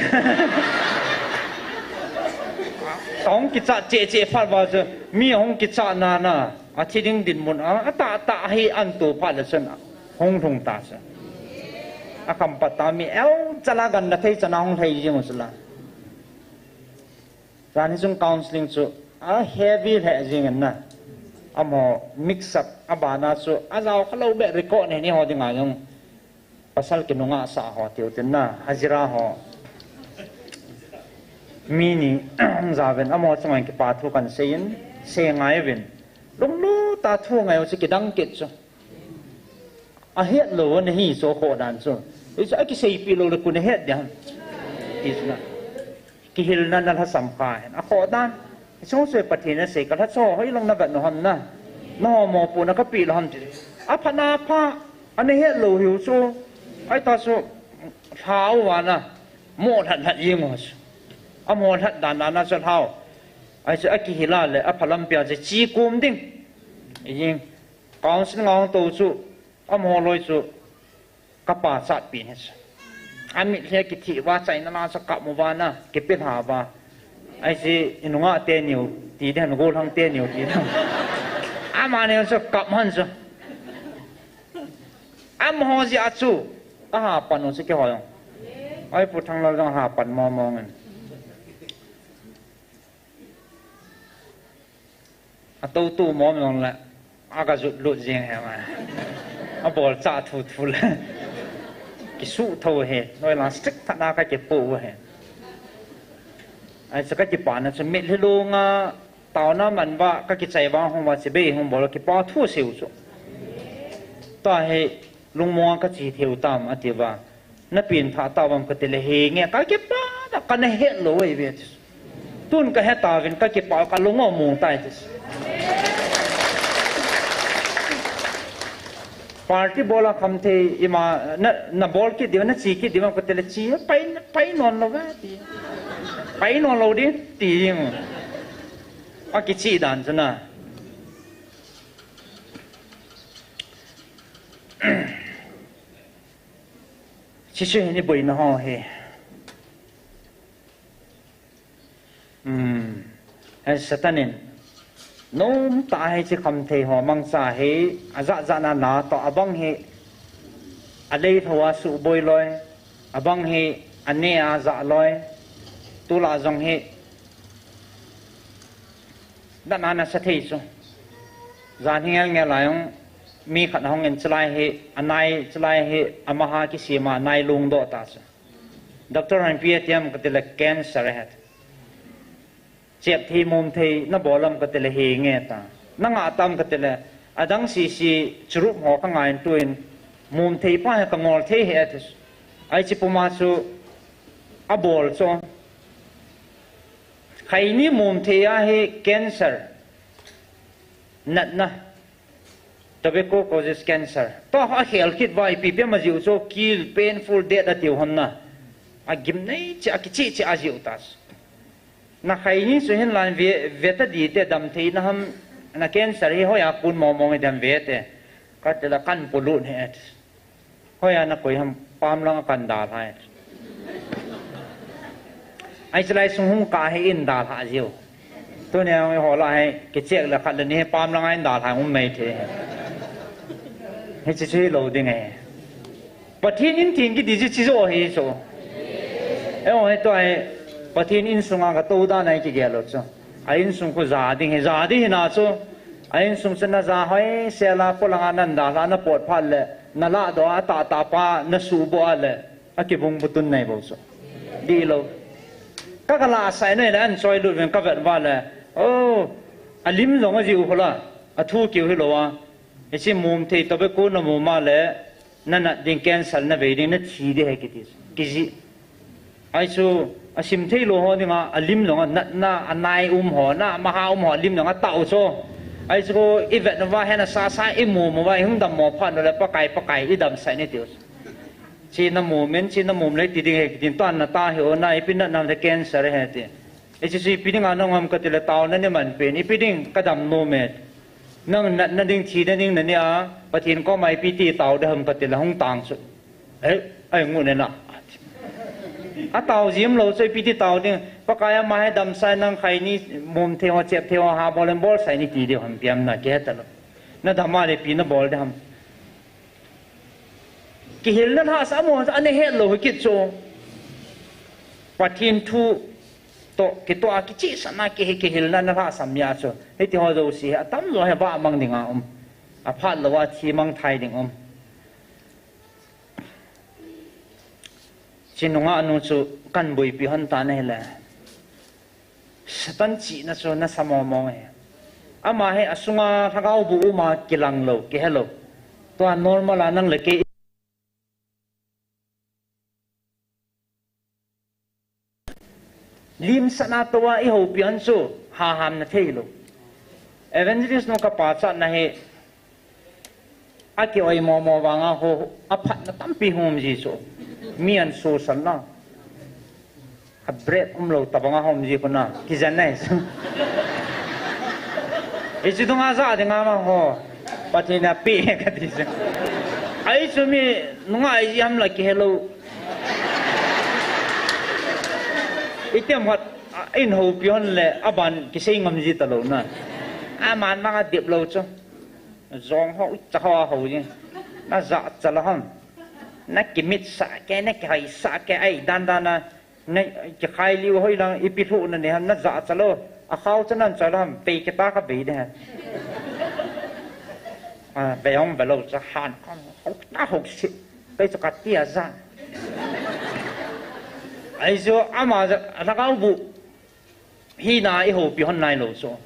tông kỹ thuật chế phát vào rồi mi hông kỹ thuật na à chỉ định định muốn à ta hay ăn tổ phát là sao hông thùng ta sao à cầm bắt ta mi eo chala gần là thấy chala hông thấy gì mà sao ra nên chúng counseling số à heavy hệ gì nè à mà mix up à bà na số à giàu cái lâu bẹ record này họ thì ngài không pasal cái nông nghiệp xã họ tiêu tiền na hajira họ mini zaven amo changai ki pathu kan sein se ngai ven lunglu ta thu ngai o ki dang ket so a het lo ne hi so kho dan so is a ki sei pi lo le kun het dan isna ki hil na na sam kha a kho dan so se pathina se ka tha so hoi long na ba no han na no mo pu na ka pi lo han ti a phana pha ane het lo hiu so ai ta so thao wa na mo than than yeng mo à mòn hạt đàn đàn nó thao, ai sẽ cái hila lệ à phải làm việc gì chỉ cùm đinh, nhưng con sinh ngon tổ chức à mòn lôi số các bà sát biển hết, anh mình thấy cái thị va chạy nó sẽ cặp một ván na cái bên hà va, ai sẽ nó ngã tiền nhiều tí đen nó gol thằng tiền nhiều tí thằng, à mà này sẽ cặp hơn sao, à mòn gì à chú, à hà pan nó sẽ cái hỏi không, ai phụ thằng nào đang hà pan mò mò ngân. Tàu tu mồm lòng là aga rụt lụt riêng hè mà bỏ trả thủ là cái sụ thầu hè nói là stick thật ra cái bộ hè ai sẽ cái bản nó sẽ mệt luôn tàu nó mình và cái chạy vang không và sẽ bị không bỏ cái bao thu xỉu rồi ta hệ lung mua cái gì thiếu tạm ở thì và nó biến phá tàu bằng cái tele hè nghe cái bao cái này hết lỗi vậy tuôn cái hết tàu viên cái bao cái lung ở mùng tay party bola kam the ima na ball ki diwa na chi ki diwa ko tele chi pai non lo ba ti pai non lo di ti ng a ki chi dan chana chi chi ni boi na ho he hay satanin nôm ta hay chỉ cầm thề họ mang sa hay dạ dạ na to abang hay ở đây thua sự bồi loi abang hay anh nè dạ loi tu la dòng hay đã na sát thế chứ giờ nghe lại ông mi khát hong en chlai hay anh này chlai hay amaha cái gì mà này lung độ ta chứ doctor anh biết tiêm cái là cancer hết chẹp thì mồm thì nó bỏ lâm cái tele hề nghe ta nó ngã tâm cái tele à đăng xì chụp họ cái ngày tuần mồm thì phải cái ngol thế hết ai chỉ phụ mà số à bol cho khai ni mồm thì à he cancer nát na tobacco causes cancer to ha health kit vai pi mà chịu cho kill painful death at tiêu hầm na à gim này chỉ à chịu ta na khai ni so hen lan ve ta di te dam thei na ham na cancer hi hoya kun mong dam ve te ka te la kan pulut he hoya na koi ham pam lang kan da hai ai chlai sung hung ka he in da ha jiu to ne ai ho la hai ke chek la khat ni pam lang ai da ha um mai the he chi lo ding ai pathin in ting ki di chi zo he so ai to ai pathin in sunga ka to da nai ki gelo cho ain sung ko za ding he za di na cho ain sung chen na za hoi se la ko langa nan da la na pot phal le na la do ta pa na su bo le a ki bung butun nai bo so di lo ka la sai nei la an choi lu ven ka vet wa le o alim zong a ji u khola a thu ki hu lo wa e chi mum thei to be ko na mu ma le na ding cancel na ve ding na chi de he ki ji ai chu asim thei lo ho dinga alim lo nga na anai ho na maha ho lim lo nga tau so ai chu event wa hena sa imu mo wa hung dam mo phan le pa kai I dam sai ne tios chi na moment chi na mum le ti ding he tin tan na ta he o na ipin na nam the cancer he ti e chi pi ding anong am ka ti le taw na ne man pe ni pi ding ka dam no me nang na ding chi na ding na ni a pathin ko mai pi ti taw de hum ka ti le hung tang su ai ngu ne na à tàu diêm lâu chơi pi tàu đi, bác cái mà hay đâm sai năng khai ni mồm theo chẹp theo hà ball sai ni tí điều hầm piam na kia tao, na đâm mà để pi na ball đi hầm, cái hiền na ha sao mà anh ấy hết lâu cái chỗ, bắt thiên thu, to cái to cái chỉ sao na cái hiền na ha sắm nhà chỗ, cái thì họ đâu xí, tắm rồi hay ba mang đi ngắm, phát lâu thì mang thai đi ngắm. Chỉ nông anu chu kan bui pi han ta này là satan chỉ na chu na samo mong he ama he asunga thagau bu ma kilang lo ke hello to normal anang le ke lim sana to wa I ho pian chu ha ham na thei lo evangelist no ka pa cha na he aki oi mo wanga ho aphat na tampi hom ji chu mian so san na a bread lo tabanga hom ji ko na ki jan nai e ji dong a za de nga ma ho patina pi ka ti sa ai chu mi nunga ai yam la ki hello item hat in ho pion le aban ki sei ngam ji ta lo na a man ma ga dip lo chu zong ho cha ho ji na za cha la hom na kimit sa ke na kai sa ke ai dan na na ke khai liu hoi lang ipithu na ne han na za chalo a khau chanan chalam pe ke ta ka be de a be ong be lo cha han kom na hok si pe cha ka tia za ai zo ama za ka bu hi na I ho pi hon nai lo so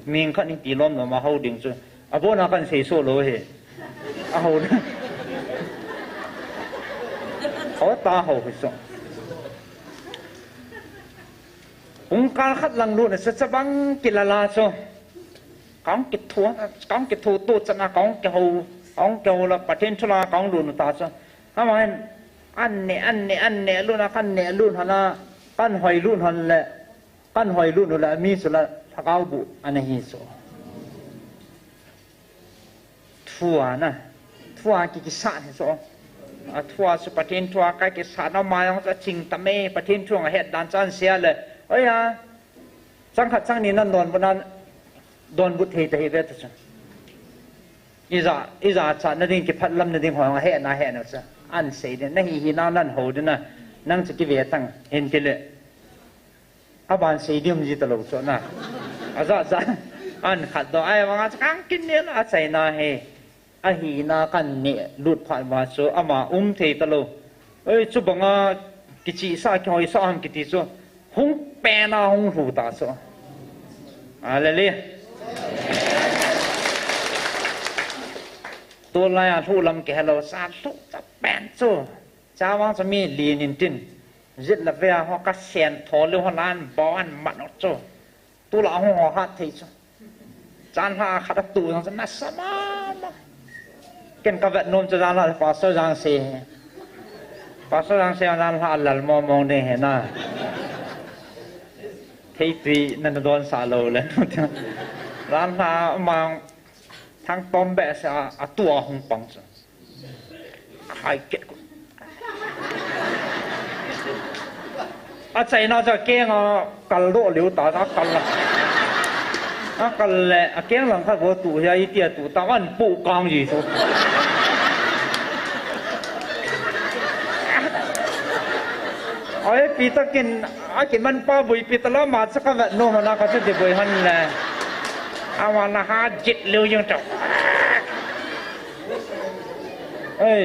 ming kha ni ti lom no ma ho ding so a bo na kan sei so lo he a ho họ ta hậu phải sống, ông cả khát lăng luôn là sẽ băng kỳ là so, con kịch thua tôi chân là con cái hậu ông kêu là bắt thiên chula con luôn ta chứ à mà anh nè luôn à khăn nè luôn hả căn hoài luôn là mi số là thắc áo bụ anh ấy số thua cái sạn số thua số bắt thiên thua cái sạn nó mai ông sẽ chỉnh tạm mê bắt thiên thua hết đàn chân xeเลยơi à chẳng khát chẳng nín nó đòn bút thì về thế chứ ý giả chả nó đi cái phát lâm nó đi hỏi hết nó chứ anh sẽ đi nó hi nào nó hồ đó nè năng sẽ cái về tăng hiện cái lệ các bạn sẽ đi gì từ lâu rồi nè dạ anh khát đó ai mà ngang kinh niên à chạy na he à hi na căn nè lụt phải mà số mà thì từ lâu ơi chú bằng cái chị sao cái hỏi sao cái tí số hung bè na hung hủ ta số Hallelujahตัวลายทูลำแก่เราสาธุจะแปนโซ่จ้าวังจะมีลีนินตินจิตละเวียหัวกัสเซียนทอเรือหัวล้านบอลมันอโซ่ตัวละหัวหัดที่โซ่จานหาขัดตัวทั้งนั้นสมามเก่งกับเวทนมจะจานหาฟาสจังเสียจานหาหลัลมองเนี่ยเห็นน่ะที่ปีนั่นโดนสาโลเลยจานหามองทั้งปอมแบบเสียตัวหงปังจ้ะใครเก็ตอาใจน่าจะเก่งกันโลเหลียวตากันละกันแหละเก่งหลังข้าบัวตู่เฮียอีเตียตู่ตาวันปูกองอยู่สุดไอ้ปีตะกินมันป้าบุยปีตะละมาสักแบบโน้มันน่าก็จะได้บุยหันแหละอาวันละหาจิตเร็วยังจับเอ้ย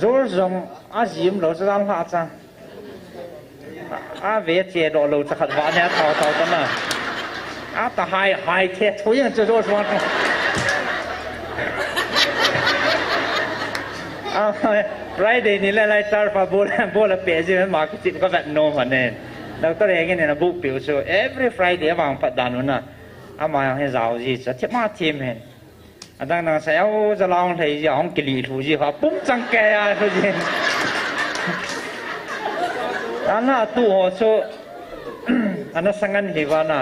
รู้จังอาจิมเราจะทำหาจังอาเวทเจดเราจะขัดวันเนี่ยท่ากันนะอาแต่หายเททุยังจะรู้ส่วนไรเดนี่อะไรตาฟ้าโบลเปียใช่ไหมมาร์กจิตก็แบบโน้มันเนี่ยเราก็เรียกเนี่ยนะบุกปิวโซ่ every Friday วางปัดดานุนะอามาให้เราจีจะเทียบมาทีมเห็นดังนั้นเสียจะลองให้ยองกิริถูจีเขาปุ๊บจังแกถูจีอันนั้นตัวโซ่อันนั้นสังเกตเห็นว่านะ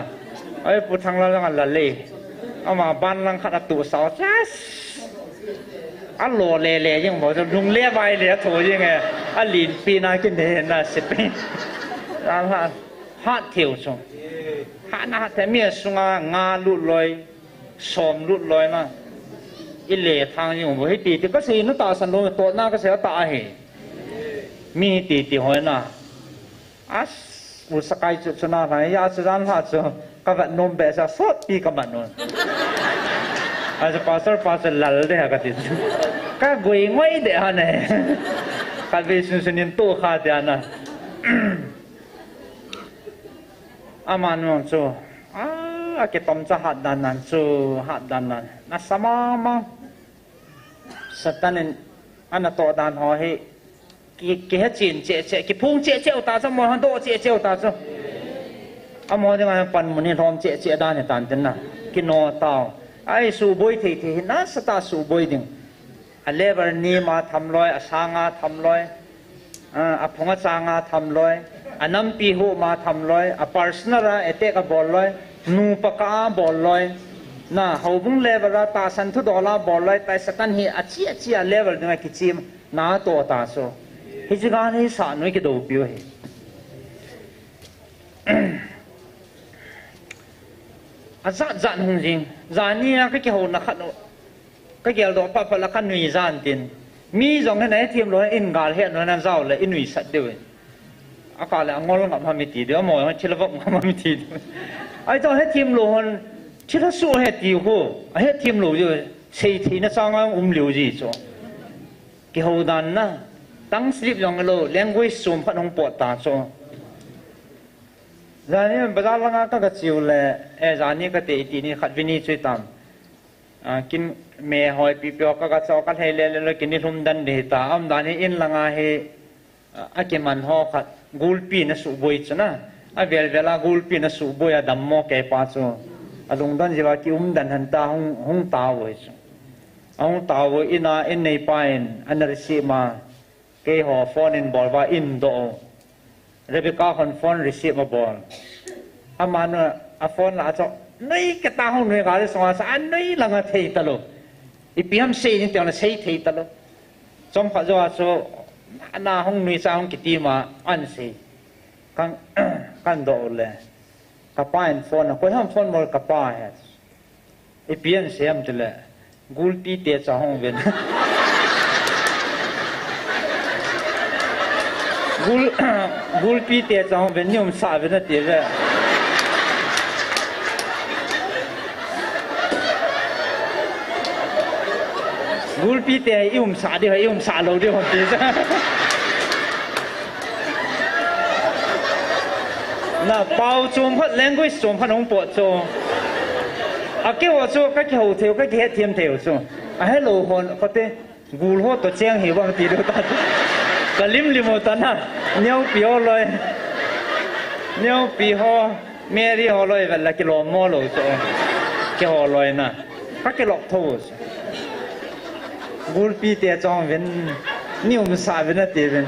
ไอ้ผู้ทางเราลังละเลยอามาบ้านลังขัดตัวสาวจ้าอันโลเล่ยังบอกจะลุงเลี้ยไปเลี้ยถูยังไงอันลินปีน่ากินเห็นนะสิปีอันนั้นฮัทเที่ยวส่งหาหน้าแต่เมียสุงางาลุดลอยสอมลุดลอยนะอิเล่ทางยังบอกให้ตีแต่ก็สีน้ำตาสันโลตัวหน้าก็เสียตาเหมีตีหอยนะอัสอุสกายจุดชนะไหนยาสุดานหาจุกับแบบนมแบบจะสดปีกับมันนนอาจจะpassหลัลเดียกันติดก็กุยง่อยเดียนะกันไปสุนินตัวขาดเดียนะอามันมองจูเก็บต้มจะหัดดันนั้นจูหัดดันนั้นน่าสมามังสตันนั้นอันนั้นตัวดันหอยเกี่ยจีนเจ๊กี่พุ่งเจ๊อุตาจะมองหันโตเจ๊อุตาจะอามองยังไงปันมันนี่ทอมเจ๊ด้านเนี่ยตันจันนะกินนอเต่าไอ้สูบอยที่น่าสตาสูบอยดิ่งอันเลเวอร์นี่มาทำลอยอาสางาทำลอยอาพงอาสางาทำลอยอันน้ำปีหูมาทำลอยอาพาร์สนาระเอเตกบอลลอยนูปะกาบอลลอยน่ะเขาบุ้งเลเวอร์ตาสันทุดอลาบอลลอยแต่สตันเฮียอาชีเลเวอร์ดิ่งไอ้กิจิมน่าตัวตาโซฮิจิการให้สานไว้กี่ดูปิวเหอาจันหงจริงจานนี้ก็เกี่ยวนักขันก็เกี่ยวกับปะปะละขันหนุ่ยจานตินมีสองท่านไหนทีมเราอินกาลเห็นนั้นเจ้าเลยอินหนุ่ยสัตว์ด้วยอากาศเลยงอลงกับพามิตีเดี๋ยวหมอชิลวักพามิตีไอ้เจ้าให้ทีมเราชิลสู้ให้ตีคู่ให้ทีมเราอยู่สี่ทีนั่นสร้างเหลียวจีจ้ะเกี่ยวดันนะตั้งสลิปอย่างเราเลี้ยงไว้สูงพัดหงปวดตาจ้ะจานนี้บ้านเราก็จิ๋วเลยจานนี้ก็เตะตีนี่ขัดวินิจช่วยตามกินเมย์หอยปีเปียกก็จะเอากันให้เล่นกินนี่ทุ่มดันเดตาจานนี้อินลังให้อาเกมันหอขัดกูลปีน่ะสูบอยจ้ะนะเวลากูลปีน่ะสูบอยดัมโมแก่ป้าจ้ะลุงดันจะว่ากิดันหันตาหงตาไว้จ้ะ ông tàu ina in nei pain anh receive cái họ phone in ball và in độ Rebecca con phone receive ball ama nó phone là cho nei cái tao không người gọi là sao nei là người thầy ta luôn ipiam sei những tiếng là sei thầy ta luôn trong phải do số na không nuôi sao không kịp mà ăn sei căn độ là kapain phone có ham phone more kapai ipiam xem thì là gulpi te cha hong ven gulpi te cha hong ven nhom sa ven te ve gulpi te sa đi sa lo đi hong te cha na bao chôm phát language chôm phát hong po chôm cái họ số cái hậu theo cái hệ thiêm theo số hello hồn có thể gul ho to chang hi wang ti do ta kalim limo ta na nhau pio loi nhau pi ho meri ho loi là cái lò mo lo so cái ho loi na cái lọc thô gul pi te chong ven niu sa ven na te ven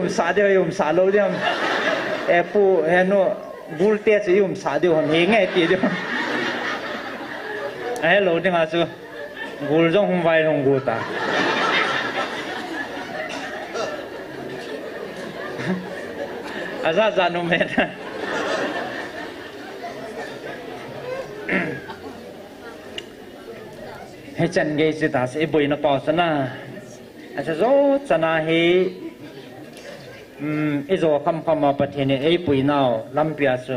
sa de sa lo de pu heno gul te se sa de hon he ngai ti de hello tiếng Anh chưa? Gul trong không vai không gul ta. Asa nó mệt. Hay chân gây sự ta sẽ bồi nó bảo sana. Asa zo sana hi izo kham mà bát thế này ai bồi nào làm bia su.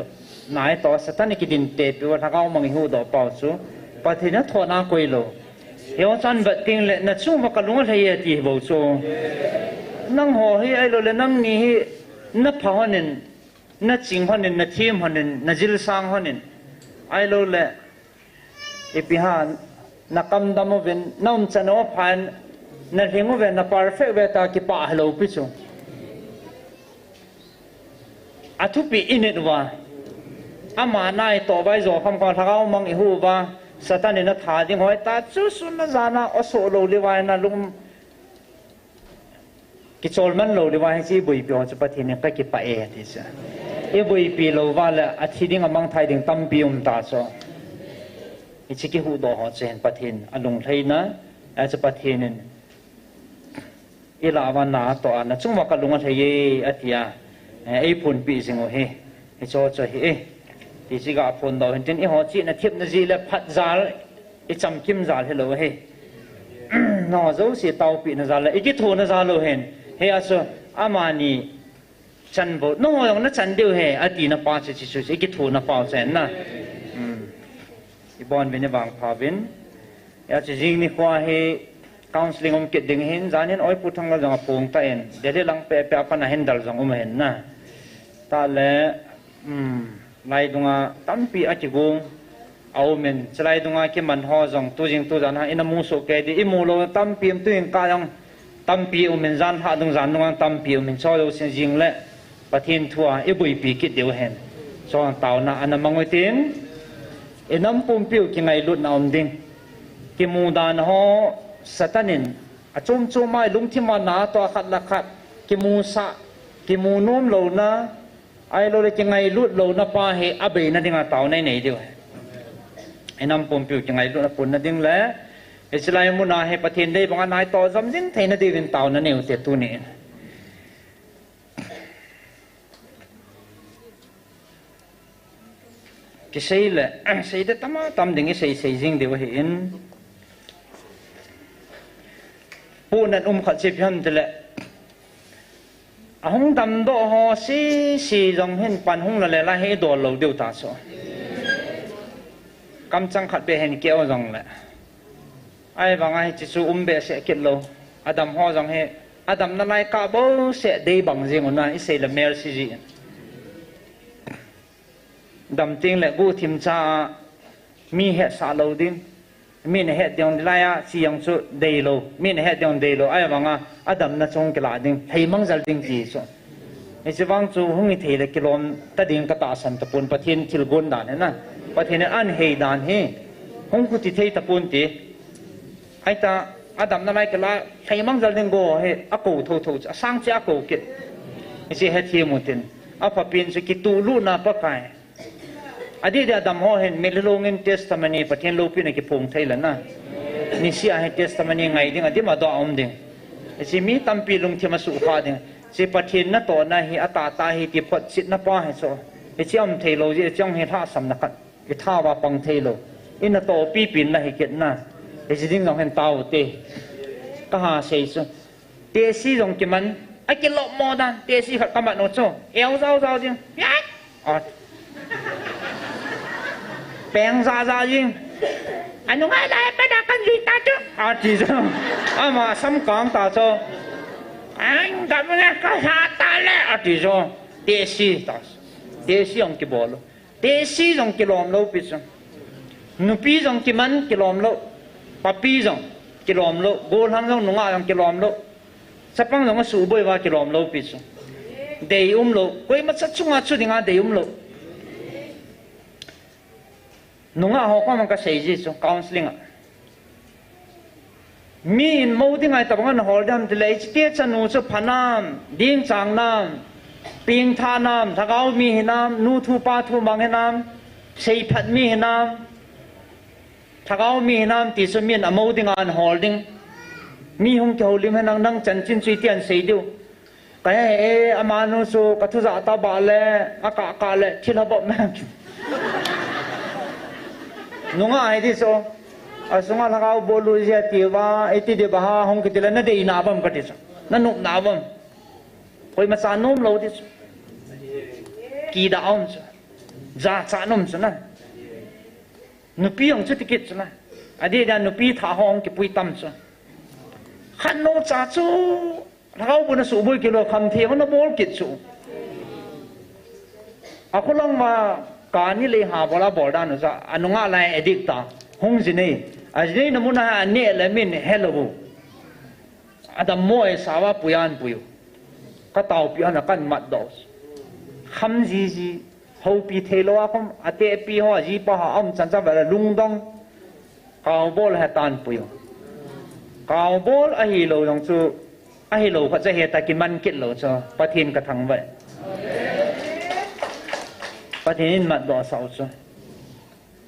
Nãy to sát này cái din tệ bữa thằng ông mang hiu đó bảo su. Bà thì nó thọ na quay lô hiểu chân vật kinh lệ nó chung vào cả lúng hay thì bảo số năng hồ hay ai rồi năng ni nó phá hoa nên nó chỉnh hoa nên nó thêm hoa nên nó dil sang hoa nên ai rồi lệ ipihan nó cầm đam về nó chân nó phan nó hiểu về nó perfect về ta cái pa hello pichu athupi init wa ama nai to bai zo kham ka thagao mang i hu wa Satan nó thả tiếng hỏi ta chú xuân nó ra na ở sổ lầu đi vai na lung cái chôl man lầu đi vai chỉ bùi biểu cho bắt thì cái bãi thì sao cái bùi bì lầu vai là thì tiếng mang thai tiếng tâm biom ta so chỉ cái hú đồ họ chen bắt thì anh lung thấy na cho bắt thì nên cái là van na to na chung mà cái lung thấy thì ai phun bị gì ngồi he cho he thì chỉ gặp phun đầu hiện họ chỉ là thiệp là gì là phát giả cái chấm kim giả hello he nó dấu chỉ tàu bị nó giả là cái thôn nó giả lo hen he aso amani chân bộ nó chân đều he ở tí nó pa chỉ cái thôn nó pa sen na cái bọn bên vàng phá bên ở chỉ riêng này qua he counseling om kết định hen giả nên oi phụ thằng là rằng phong ta en để lăng pe pe apa na handle rằng hen na ta le lai dunga tampi achigong aumen chlai dunga ki man ho jong tu jing tu jan ha inamu so ke di imulo tampi tu in ka jong tampi umen jan ha dung jan dunga tampi umen cho lo sin jing le pathin thua e bui pi ki deu hen so taw na anamangoi tin enam pum piu ki ngai lut na om ding ki mu dan ho satanin achum chum mai lung thi ma na to khat la khat ki mu sa ki mu nom lo na ai lo le ki ngai lut lo na pa he abe na dinga taw nai nei diu enam pom piu ki ngai lut na pun na ding le islai mu na he pathin dei bang nai to zam jing theina di vin taw na neu te tu ni ki sei le sei de tama tam ding sei jing deu he in pu nan khat che pham de le hong đam do ho si dòng hen pan hong là la he do lo deu ta so kam chang khat be hen keo dòng le ai bang ai chi su be se ket lo adam ho dòng he adam na lai ka bo se de bang jing na i se la mer si ji dam ting le gu thim cha mi he sa lo din mi ne he dong la ya si yang su de lo mi ne he dong de lo ai bang adam na chong ke la ding thei mang zal ding ji so e se wang chu hung i thei le kilom ta ding ka ta san ta pun pathin thil gon dan na pathin an hei dan he hung ku ti thei ta pun ti ai ta Adam na lai ka la thai mang zal ding go he a ko tho tho sang cha ko kit si he thi mutin a pa pin se ki tu lu na pa kai adi de Adam ho hen melong in testimony pathen lo pin ki pong thai la na ni sia he testimony ngai ding adi ma do om ding si mi tampi lung thima su kha ding si pathen na to na hi ata ta hi ti pat sit na pa he so e chiam thei lo ji chong he tha sam na khat ki tha wa pang thei lo in na to pi pin na hi ket na e si ding ngong hen tao te ka ha sei so te si rong ki man a ki lo mo dan te si khat ka ma no cho eo zao zao ding ya a peng za za ding anh nói lại bây giờ cần gì ta chứ à chỉ sao à mà xăm cong ta cho anh gặp nghe có sao ta lẽ à chỉ sao đề sĩ ông cái bò lo đề sĩ ông cái lom lo bị sao nụ pi ông cái man cái lom lo papi ông cái lom lo gol hang ông nung ông cái lom lo sắp băng ông sủ bơi vào cái lom lo bị sao đề lo quay mất sát chung à chút tiếng à đề lo nung họ có một cái gì gì so counseling à min mâu tiếng ai tập ngân hỏi đam thì lấy tiết chân nụ so phanam điên chang nam ping tha nam thagao mi hi nam nu thu pa thu mang hi nam sei phat mi hi nam thagao mi hi nam ti so min mâu tiếng an holding mi hong kêu lim nang nang chân chin suy tian sei điu cái e amanu so ka thu za ta ba le aka ka le thil habo ma nunga ai di so asunga lagao bolu sia tiwa eti de baha hong kitila na de inabam kati so na nuk nabam koi ma sa nom lo di ki da om so za cha nom so na nupi ong chu tikit so na adi da nupi tha hong ki pui tam so khan no cha chu lagao bu na su bui kilo kham the na bol kit su akulang ma kani le ha bola borda no sa anunga lai edikta hong jine ajne namuna ne lamin hello adam moe sawa puyan puyo ka taw pian kan mat dos kham ji ji ho pi thelo akom ate pi ho ji pa ha am chan cha ba lungdong kaw bol ha tan puyo kaw bol a hi lo dong chu a hi lo kha cha he ta kin man kit lo cho pathin ka thang vai pathin mat do sao cho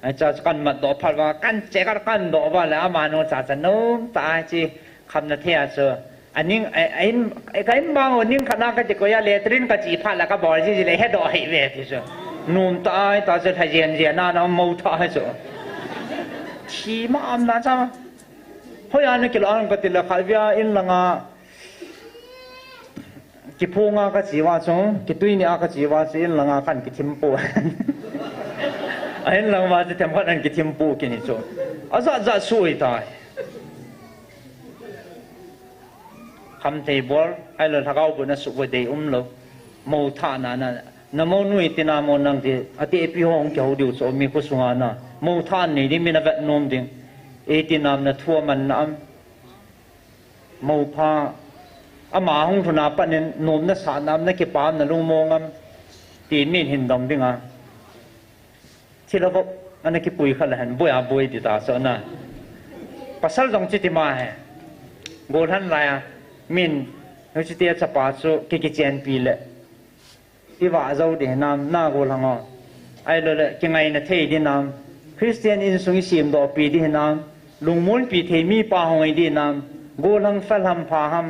ai cha kan mat do phal wa kan che kan do wa la ma no cha cha no ta chi kham na thea cho aning ai kai ma ngo ning khana ka che ko ya letrin ka chi pha la ka bor ji le he do hi ve ti so num ta ai ta se tha jen je na na mo tha ha so chi ma am na cha hoi an ke lang ka ti la khal via in langa ki phunga ka chi wa chung ki tui ni a ka chi wa sin langa kan ki thim po ai lang ma te tem khan ki thim po ki ni chu aza za sui tai kham thei bol ai lo thagau bu na su we dei lo mo tha na na mo nui ti na mo nang ti ati pi hong ke ho diu so mi ko sunga na mo tha ni ni mi na vet nom ding e ti nam na thua man na am mo pha ama hong thuna panen nom na sa nam na ki pam na lung mongam ti min hin dom dinga thilabo ana ki pui khala han boya boi ti ta so na pasal dong chi ti ma he gol han la min no chi te cha pa chu ki chen pi le ti wa zo de nam na gol hang ai lo le ki ngai na thei di nam Christian in sung sim do pi di nam lungmul pi thei mi pa hoi di nam gol hang fal ham pha ham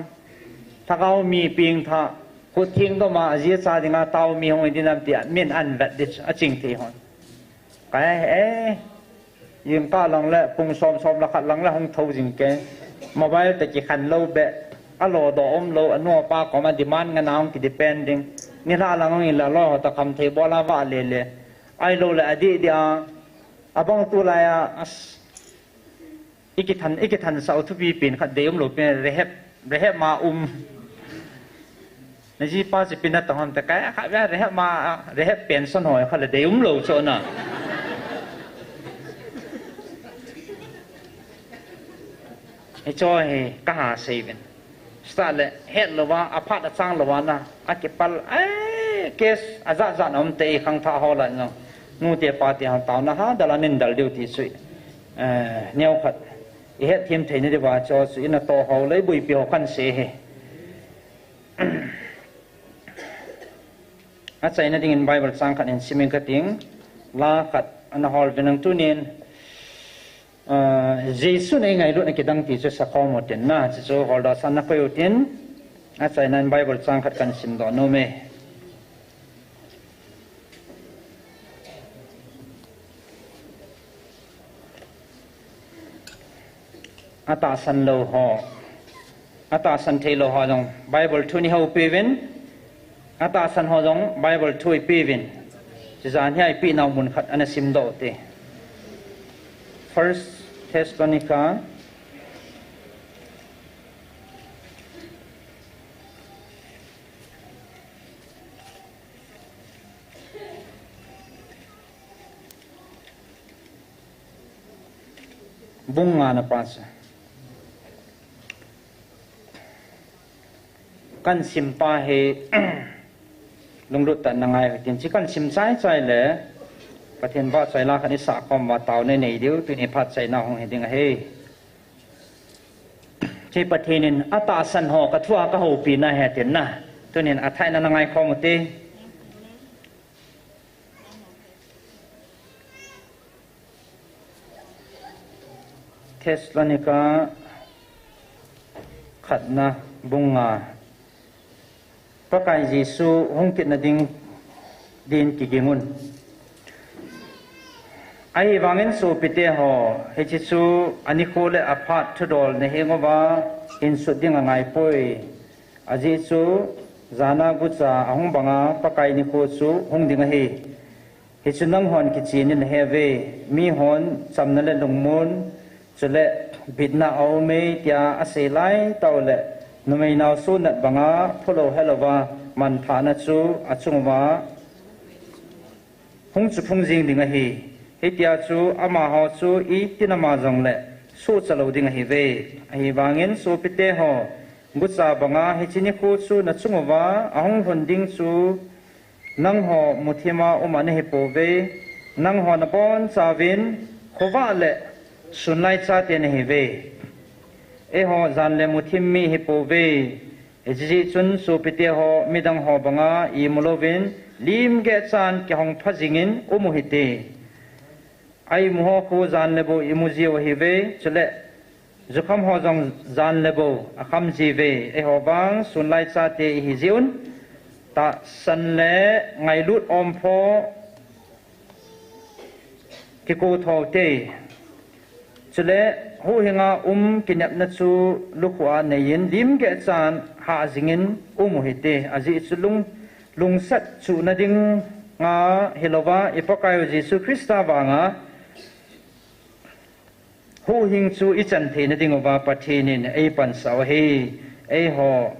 thagao mi ping tha ko thing do ma ji cha dinga taw mi hoi di nam ti min an vat dit a ching thi hon cái dương ta lòng lệ cùng xóm là khát lắng là không thâu dừng cái mobile tại chỉ khăn lâu bẹ alo đồ ôm lâu anh mua pa có mà demand cái nào thì depending như là người là lo ta cầm thấy bao la vạ lệ ai lâu là đi đi abang tu là iki thành sau thu vi pin khát đêm lâu pin rehep ma nãy giờ pa chỉ pin tao ham ta cái khát rehep pension hỏi khát là đêm lâu cho nèให้ช่วยก็หาเซเว่นสตาร์เลยเฮ็ดละว่าอพาร์ตสร้างละว่านะอาเก็บปัลเกสอาจารย์น้ำเตะข้างท่าหอละเนาะนู่นเตะปาร์ตี้หางตาวนะฮะดารานินดัลเดียวที่สุดเนี่ยขัด hết thêm thấy như vậy cho sự là tổ hậu lấy bùi biểu khăn sẽ he à chạy nó đi Bible sang khăn in simin cái tiếng la khát anh hol về năng tu niên Giêsu này ngày lúc này cái đăng ký cho sắc hồn một tiếng na chỉ cho hol đó sang nó quay tiếng à chạy nó Bible sang khát cần sim đó nô mê atasan lo ho atasan the lo ho jong Bible thu ni ho pevin atasan ho jong Bible thu pevin chi jan hai pi naw mun khat ana sim do te First Thessalonica bunga na pasa kan simpa he lunglut ta nangai tin chi kan sim chai chai le pathian ba chai la khani sa kom wa taw ne nei diu tu ni phat chai na hong he ding he chi pathinin ata san ho ka thua ka ho pi na he tin na tu nin athai na nangai khom te Thessalonica khatna bunga pakai Yesu hongkit na ding din kigingun ai wangin so pite ho he chi chu ani khole aphat thodol ne hengowa in su ding ngai poi aji chu zana gucha ahung banga pakai ni ko chu hong ding he he chu nang hon ki chin in heve mi hon chamna le lungmun chule bitna au me tia aselai tawle numei naw su nat banga pholo helova man thana chu achungwa hung chu phung jing dinga hi hetia chu ama ho chu I tinama jong le su chalo dinga hi ve hi wangin so pite ho gucha banga he chini khu chu na chungwa ahung honding chu nang ho muthima umane he pove nang ho na pon chawin khowa le sunlai cha te ne hi ve e ho zan le muthim mi hi po ve e ji chun su pite ho midang ho banga I mulovin lim ge chan ke hong phajingin umu hi te ai mu ho khu zan le bo imuji o hi ve chule zukham ho jong zan le bo akham ji ve e ho bang sunlai cha te hi jiun ta san le ngai lut om pho ki ko tho te chule hu hinga kinap na chu lukhwa nein lim ge chan ha jingin hite aji chulung lungsat chu na ding nga helova ipokai Jesu Krista wanga hu hing chu I chan the na ding wa pathinin ei pan saw he ei ho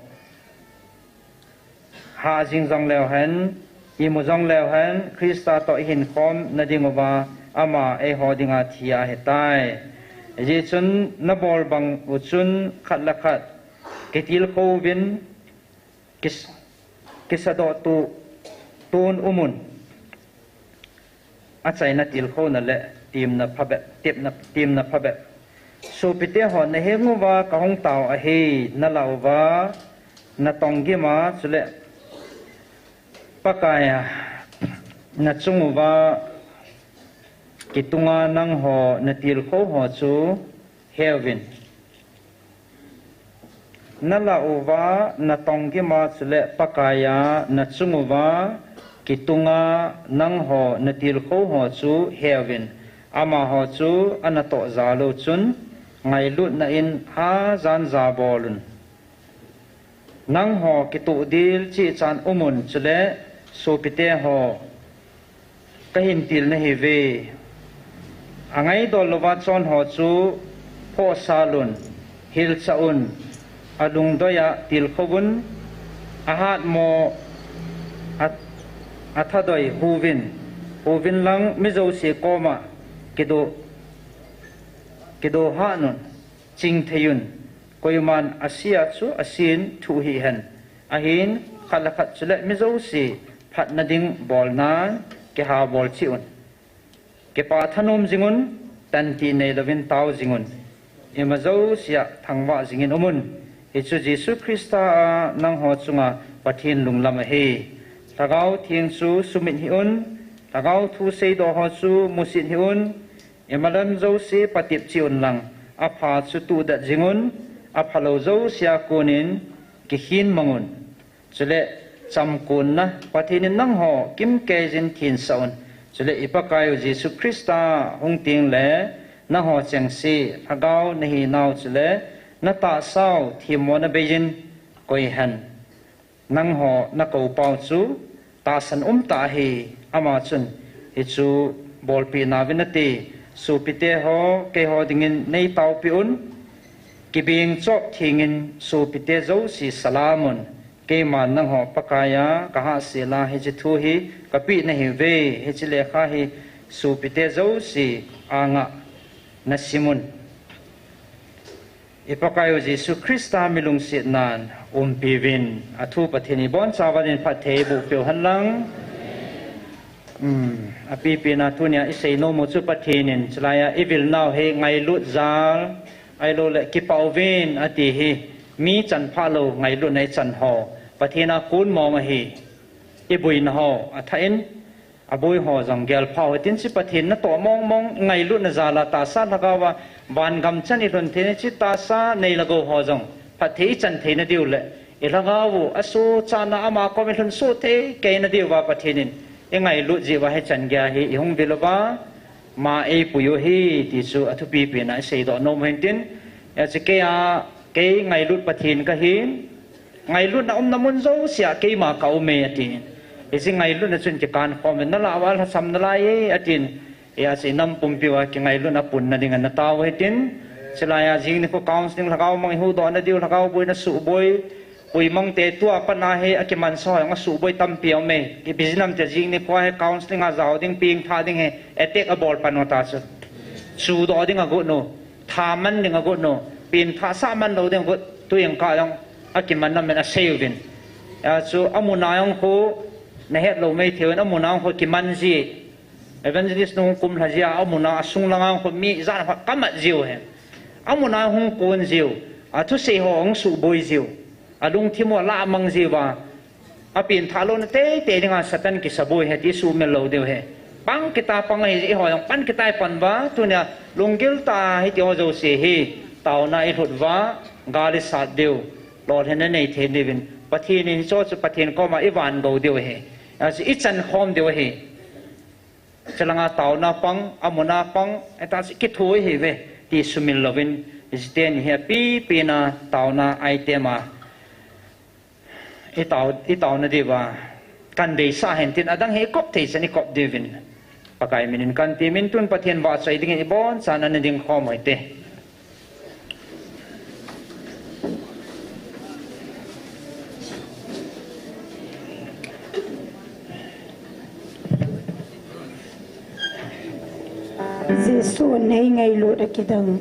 ha jing jong leo han I mu jong leo han Krista to hin khom na ding wa ama ei ho dinga thia he tai ji chun na bol bang uchun khat la khat ketil ko win kisado tu tun umun achai na til ko na le tim na phabe tim na phabe so pite ho na he nguwa ka hong taw a he na lawa na tonggi ma chule pakaya na chungwa kitunga nang ho na til ko ho chu heaven na la uwa na tonggi ma chule pakaya na chungwa kitunga nang ho na til ko ho chu heaven ama ho chu anato zalo chun ngai lut na in ha zan za bolun nang ho kitu dil chi chan umun chule so pite ho kahin til na heve angai dolwa chon ho chu pho salun hil chaun adung doya til khobun ahat mo athadoi huvin lang mizo se koma kido hanun ching thayun koyman asia chu asin thu hi han ahin khalakhat chule mizo se phat na ding bolna ke ha bol chiun ke pa thanom jingun tan ti nei lovin taw jingun ema zo sia thangwa jingin omun Ichu Jesu Christa nang ho chunga pathin lunglam he tagaw thieng chu sumin hiun tagaw thu sei do ho chu musin hiun emalam zo se patip chiun lang apha chu tu da jingun aphalo zo sia kunin ki hin mangun chule chamkun na pathin nang ho kim ke jin thin saun chule ipakayo Jesu Christa hung ting le na ho chang si tagaw nahi naw chule na ta sao thiam mo na beijin koi han nang ho na ko pau chu ta san ta hi ama chun hi chu bol pi na vinati su pite ho ke ho dingin nei tau pi un ki bing chop thingin su pite zo si salamun ke man nang ho pakaya ka ha sila hi chi thu hi ka pi na hi ve hi chi le kha hi su pite zo si anga na simun ipakayo Jesu Christa milung sit nan pivin athu pathini bon chawanin pathe bu pyo hanlang api pina tunya isei no mo chu pathinin chlaya evil now he ngai lut zal ai lo le ki pawvin ati hi mi chan phalo ngai lut nei chan ho pathina kun mo ma hi ibuin ho athain abui ho janggel phao tin si pathin na to mong mong ngai lut na zala ta sa lagawa ban gam chan ilun thene chi ta sa nei lago ho jong pathi chan thena diu le ilagawu asu chana ama komelun su the ke na diu wa pathinin engai lu ji wa he chan gya hi hung bilwa ma e puyo hi ti su athu pi pi na sei do no mentin ya che ke a ke ngai lut pathin ka hi ngai lut na namun zo sia ke ma ka me atin isi ngai lut na chun ke kan khom na la wal sam na la ye atin ya si nam pum piwa ki ngai lu na pun na ding na taw hetin selaya jing ni ko counseling lagaw mang hu do na diu lagaw boy na su boy ui mang te tua pa na he akiman so nga su boy tam piaw me ki bizinam te jing ni ko he counseling a zaw ding ping tha ding he etek a bol pan ta su do ding a go no tha man ding a go no pin tha sa man lo ding go tu yang ka yang akiman na men a sevin ya chu amuna yang ko na het lo me theun amuna ko ki man ji evangelist nung kum lajia amuna asung langang ko mi zan ha kamat jiu he amuna hung kun jiu athu se ho ong su boy jiu adung thimo la mang jiwa apin thalo na te nga satan ki saboy he ti su mel lo deu he pang kita pang hi ho yang pan kita pan ba tunya lungil ta hi ti ho jo se hi taw na i hut wa gali sa deu lord he na nei the devin pathin ni cho chu pathin ko ma i wan do deu he as i chan khom deu he chalanga taw na pang amuna pang eta si ki thui hi ve ti sumil lovin isten happy pina taw na itema itaw na diwa kan de sa hentin adang he kop thei sani kop devin pakai minin kan ti min tun pathian wa sai ding ibon sana na ding khom hoite Giêsu nei ngay lu da kidang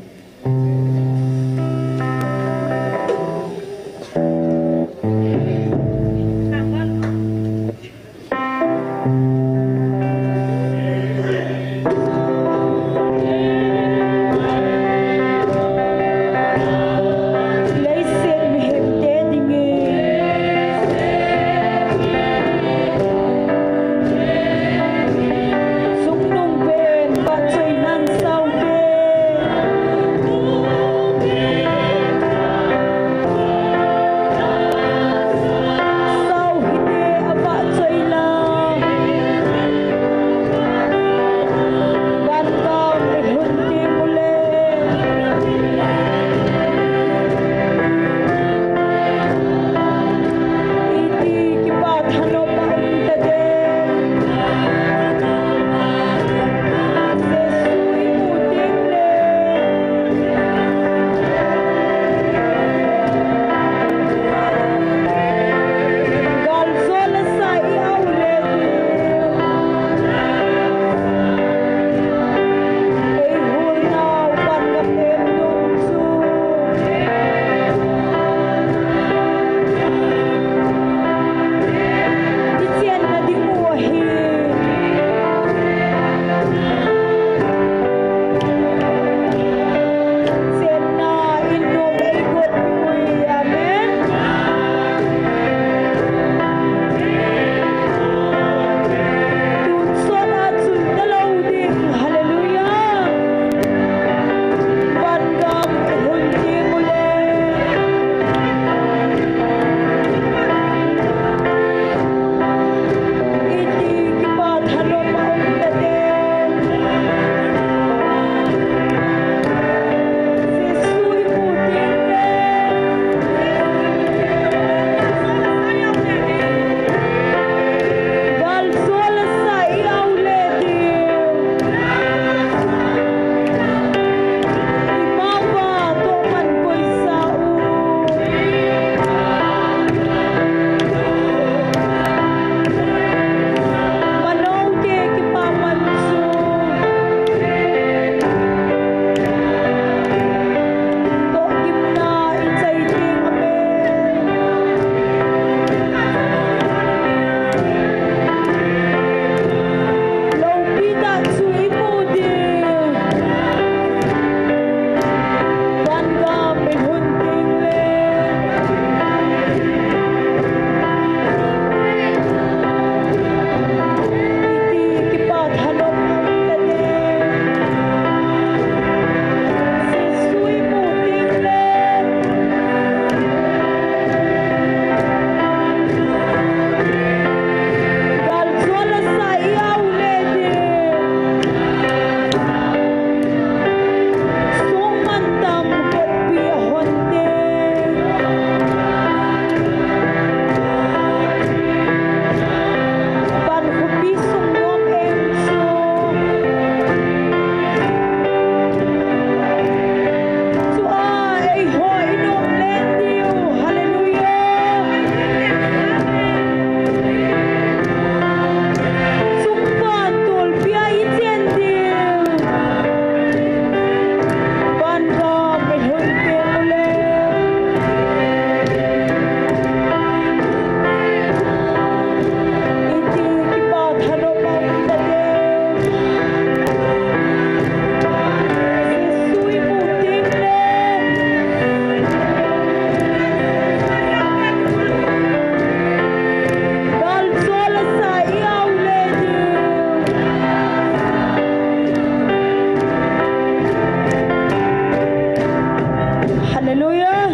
Hallelujah.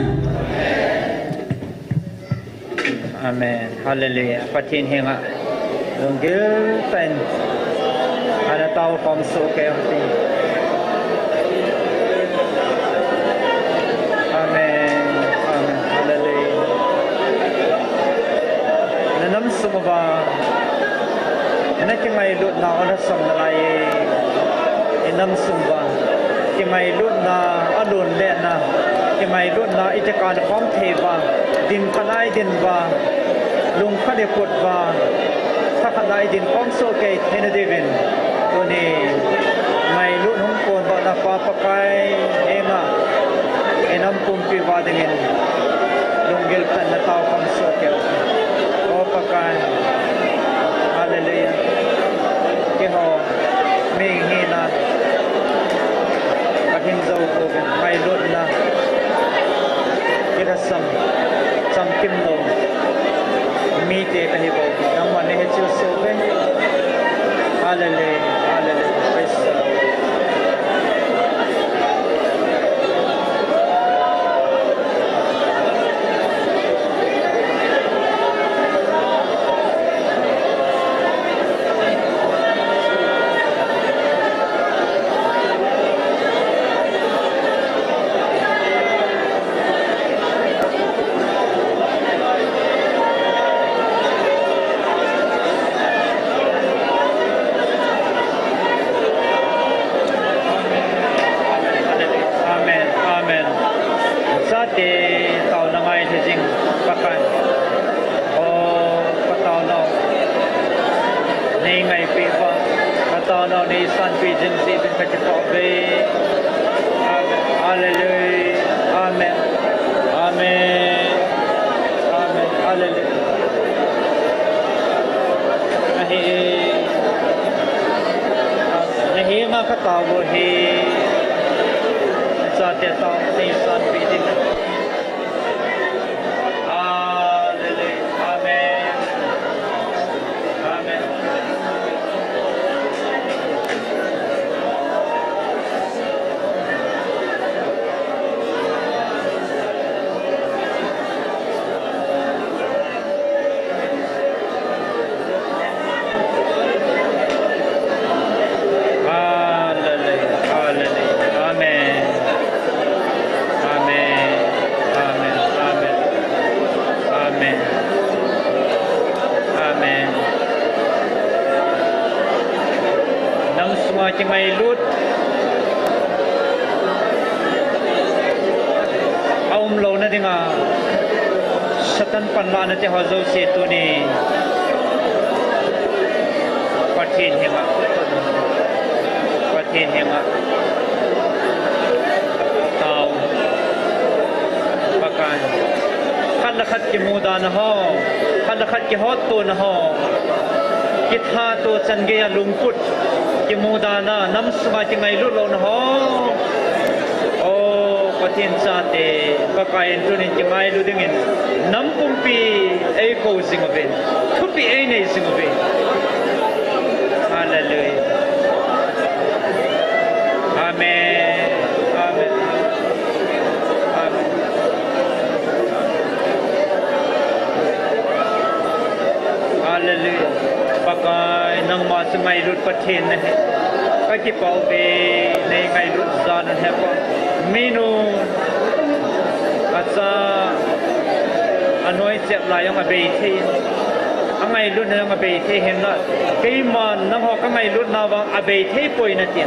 Amen. Hallelujah. Patin hinga. Lunggil ten. Ada tahu kom so ke hati. Amen. Amen. Hallelujah. Nanam sumaba. Nanti mai lut na orang samlai. Inam sumba. Mai lut na adun le na. Mai lut na itakan kom theva. Din kanai din ba. Lung kade put ba. Takanai din kom so ke hena devin. Tuni mai lut hong kon ba na pa pakai enga. Enam kumpi ba dengan lunggil kan na tau kom so ke. O pakai. Hallelujah. Keho ming hina. Kahin zau ko mai lut na. Kita sam kim lo. Meet it and he will come on the hill so big. Hallelujah, hallelujah, praise the Lord.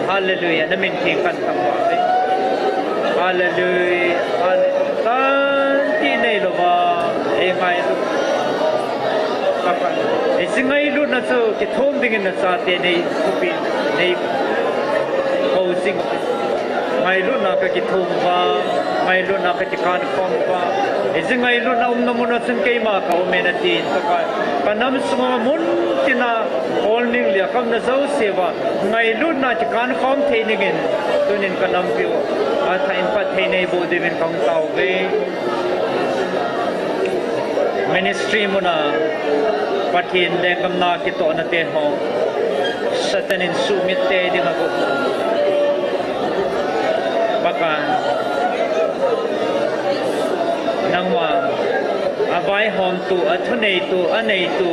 Hallelujah. Namin tingkan tambah. Hallelujah. Tanti nei lo ba. Ngai lu. Papa. Ngai lu na so ke thom dingin na sa te nei kupi nei housing. Ngai lu na ka ki thom ba. Ngai lu na ka ki kan kom ba. Ngai lu na na mun na sen kai ma ka o me na tin ka kanam suma mun tina holding lia kam na zo seva ngai lu na ki kan kom the ningin tunin kanam pio a thain pa the nei bo devin kam tau ve ministry muna patin de kam na ki to na te ho satanin sumit te ding ako baka nang ma avai hom tu athunei tu anei tu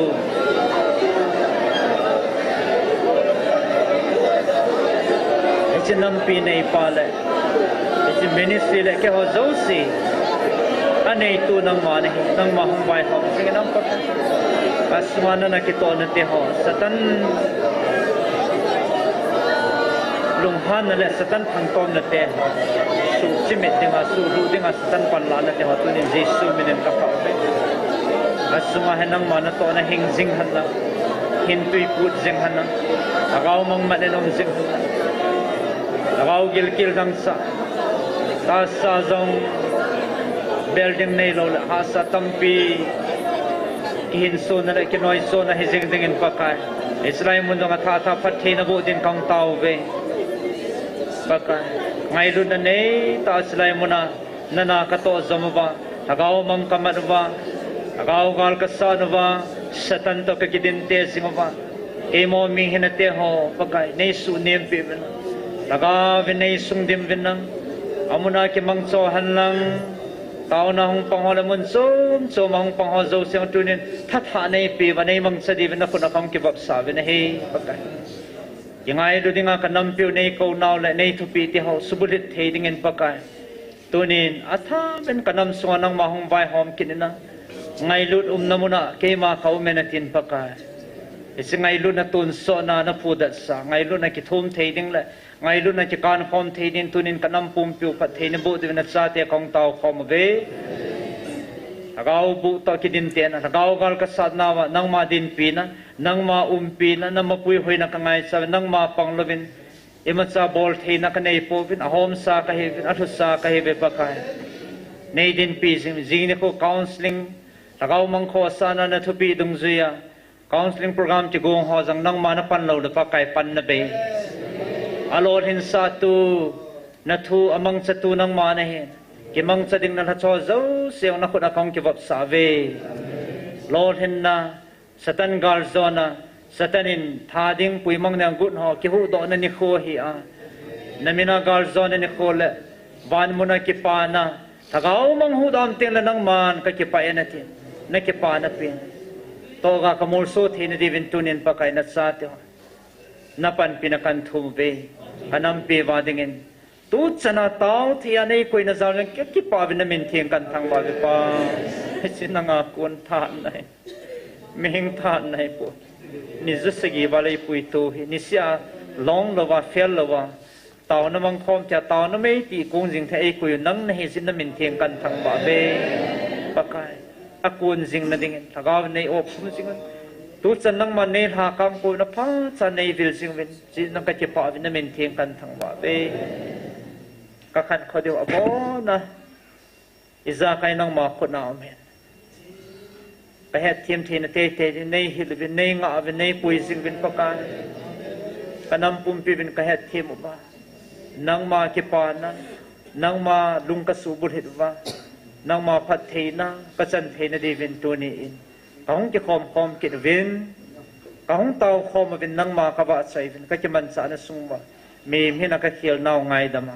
chinam pi nei pa le chi ministry le ke ho zo si anei tu nang ma hom vai hom sing nang pa asmana na ki to na te ho satan lung han le satan thang tom na te su chimit dinga su ru dinga satan pan la na te ho tu ni jesu minen ka pa be asma hanang ma na to na hing jing han na hin tui put jing han na agaw mang ma ne nong jing agaw gil kil dang sa ta sa zong building nei lo la ha sa tampi hin so na ki noi so na hizing ding in pakai Israel mun dong tha tha phat the na bo din kang tau ve pakai ngai lu na nei ta Israel mun na na ka to zamwa agaw mang kamanwa agaw gal ka sa nwa satan to ka kidin te singwa emo mi hinate ho pakai nei su nem pe laga vinay sung dim vinang amuna ki mang so hanlang tao na hong panghol mun so mang panghol zo siang tunin thatha nei pi vanai mang sadi vina kuna kang ki bab sa vina he pakai yangai do dinga kanam piu nei ko naw le nei thu pi ti ho subulit the ding in pakai tunin atha ben kanam so nang ma hong vai hom kinina ngai lut namuna ke ma kau menatin pakai isingai lut na tun so na phudat sa ngai lut na ki thum the ding le ngai lu na chi kan khom thein tunin kanam pum piu phat thein bu de na cha te kong tau khom ve agaw bu to ki din te na agaw gal ka sat na wa nang ma din pi na nang ma pi na na ma pui hoi na ka ngai sa nang ma pang lovin ema cha bol thein na ka nei po vin a hom sa ka he vin athu sa ka he ve pa kai nei din pi jing ne ko counseling agaw mang kho sa na thu pi dung zuya counseling program chi gong ho jang nang ma na pan lo de pa kai pan na be alor hin sa tu na thu amang sa tu nang ma na hin ki mang sa ding na cho zo siang na khuna kong ki bab sa ve lor hin na satan gal zona satanin tha ding pui mang na gut ho ki hu do na ni kho hi a namina gal zona ni kho le van muna ki pa na thagaw mang hu dam ting la nang man ka ki pa ena tin na ki pa na pin to ga kamul so thin di vin tunin pa kai na sa te napan pinakan thumbe anam pe wadingin tu chana tau thia nei koi na zaw ki pa vin min thiang kan thang ba pa sinanga kon tha nai ming tha nai po ni jusagi walai pui to ni sia long lawa fel lawa tau na mang khom cha tau na mei ti kung jing thai koi nang na he sin na min thiang kan thang ba be pakai akun jing na dingin thagaw nei op sum jing tu chan nang man nei ha kam ko na pha chan nei vil sing vin chi nang ka che pa vin na min thiang kan thang ba be ka khan kho deu abo na iza kai nang ma khot na amen ka het thiam the na te nei hil vin nei nga vin nei pui sing vin pa kan kanam pum pi vin ka het thiam ba nang ma ki pa na nang ma lung ka su bul hit wa nang ma phat theina ka chan theina di vin tu ni in kaung ki khom ki vin kaung tau khom vin nang ma ka ba sai vin ka ki man sa na sung ba me mi na ka khiel naw ngai dama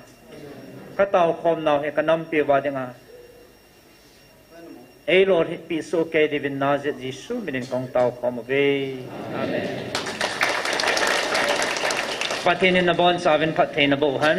ka tau khom naw he ka nam pi wa dinga ei lord hit pi so ke di vin nazit jisu minin kaung tau khom ve amen patin na bon sa vin phat theina bo han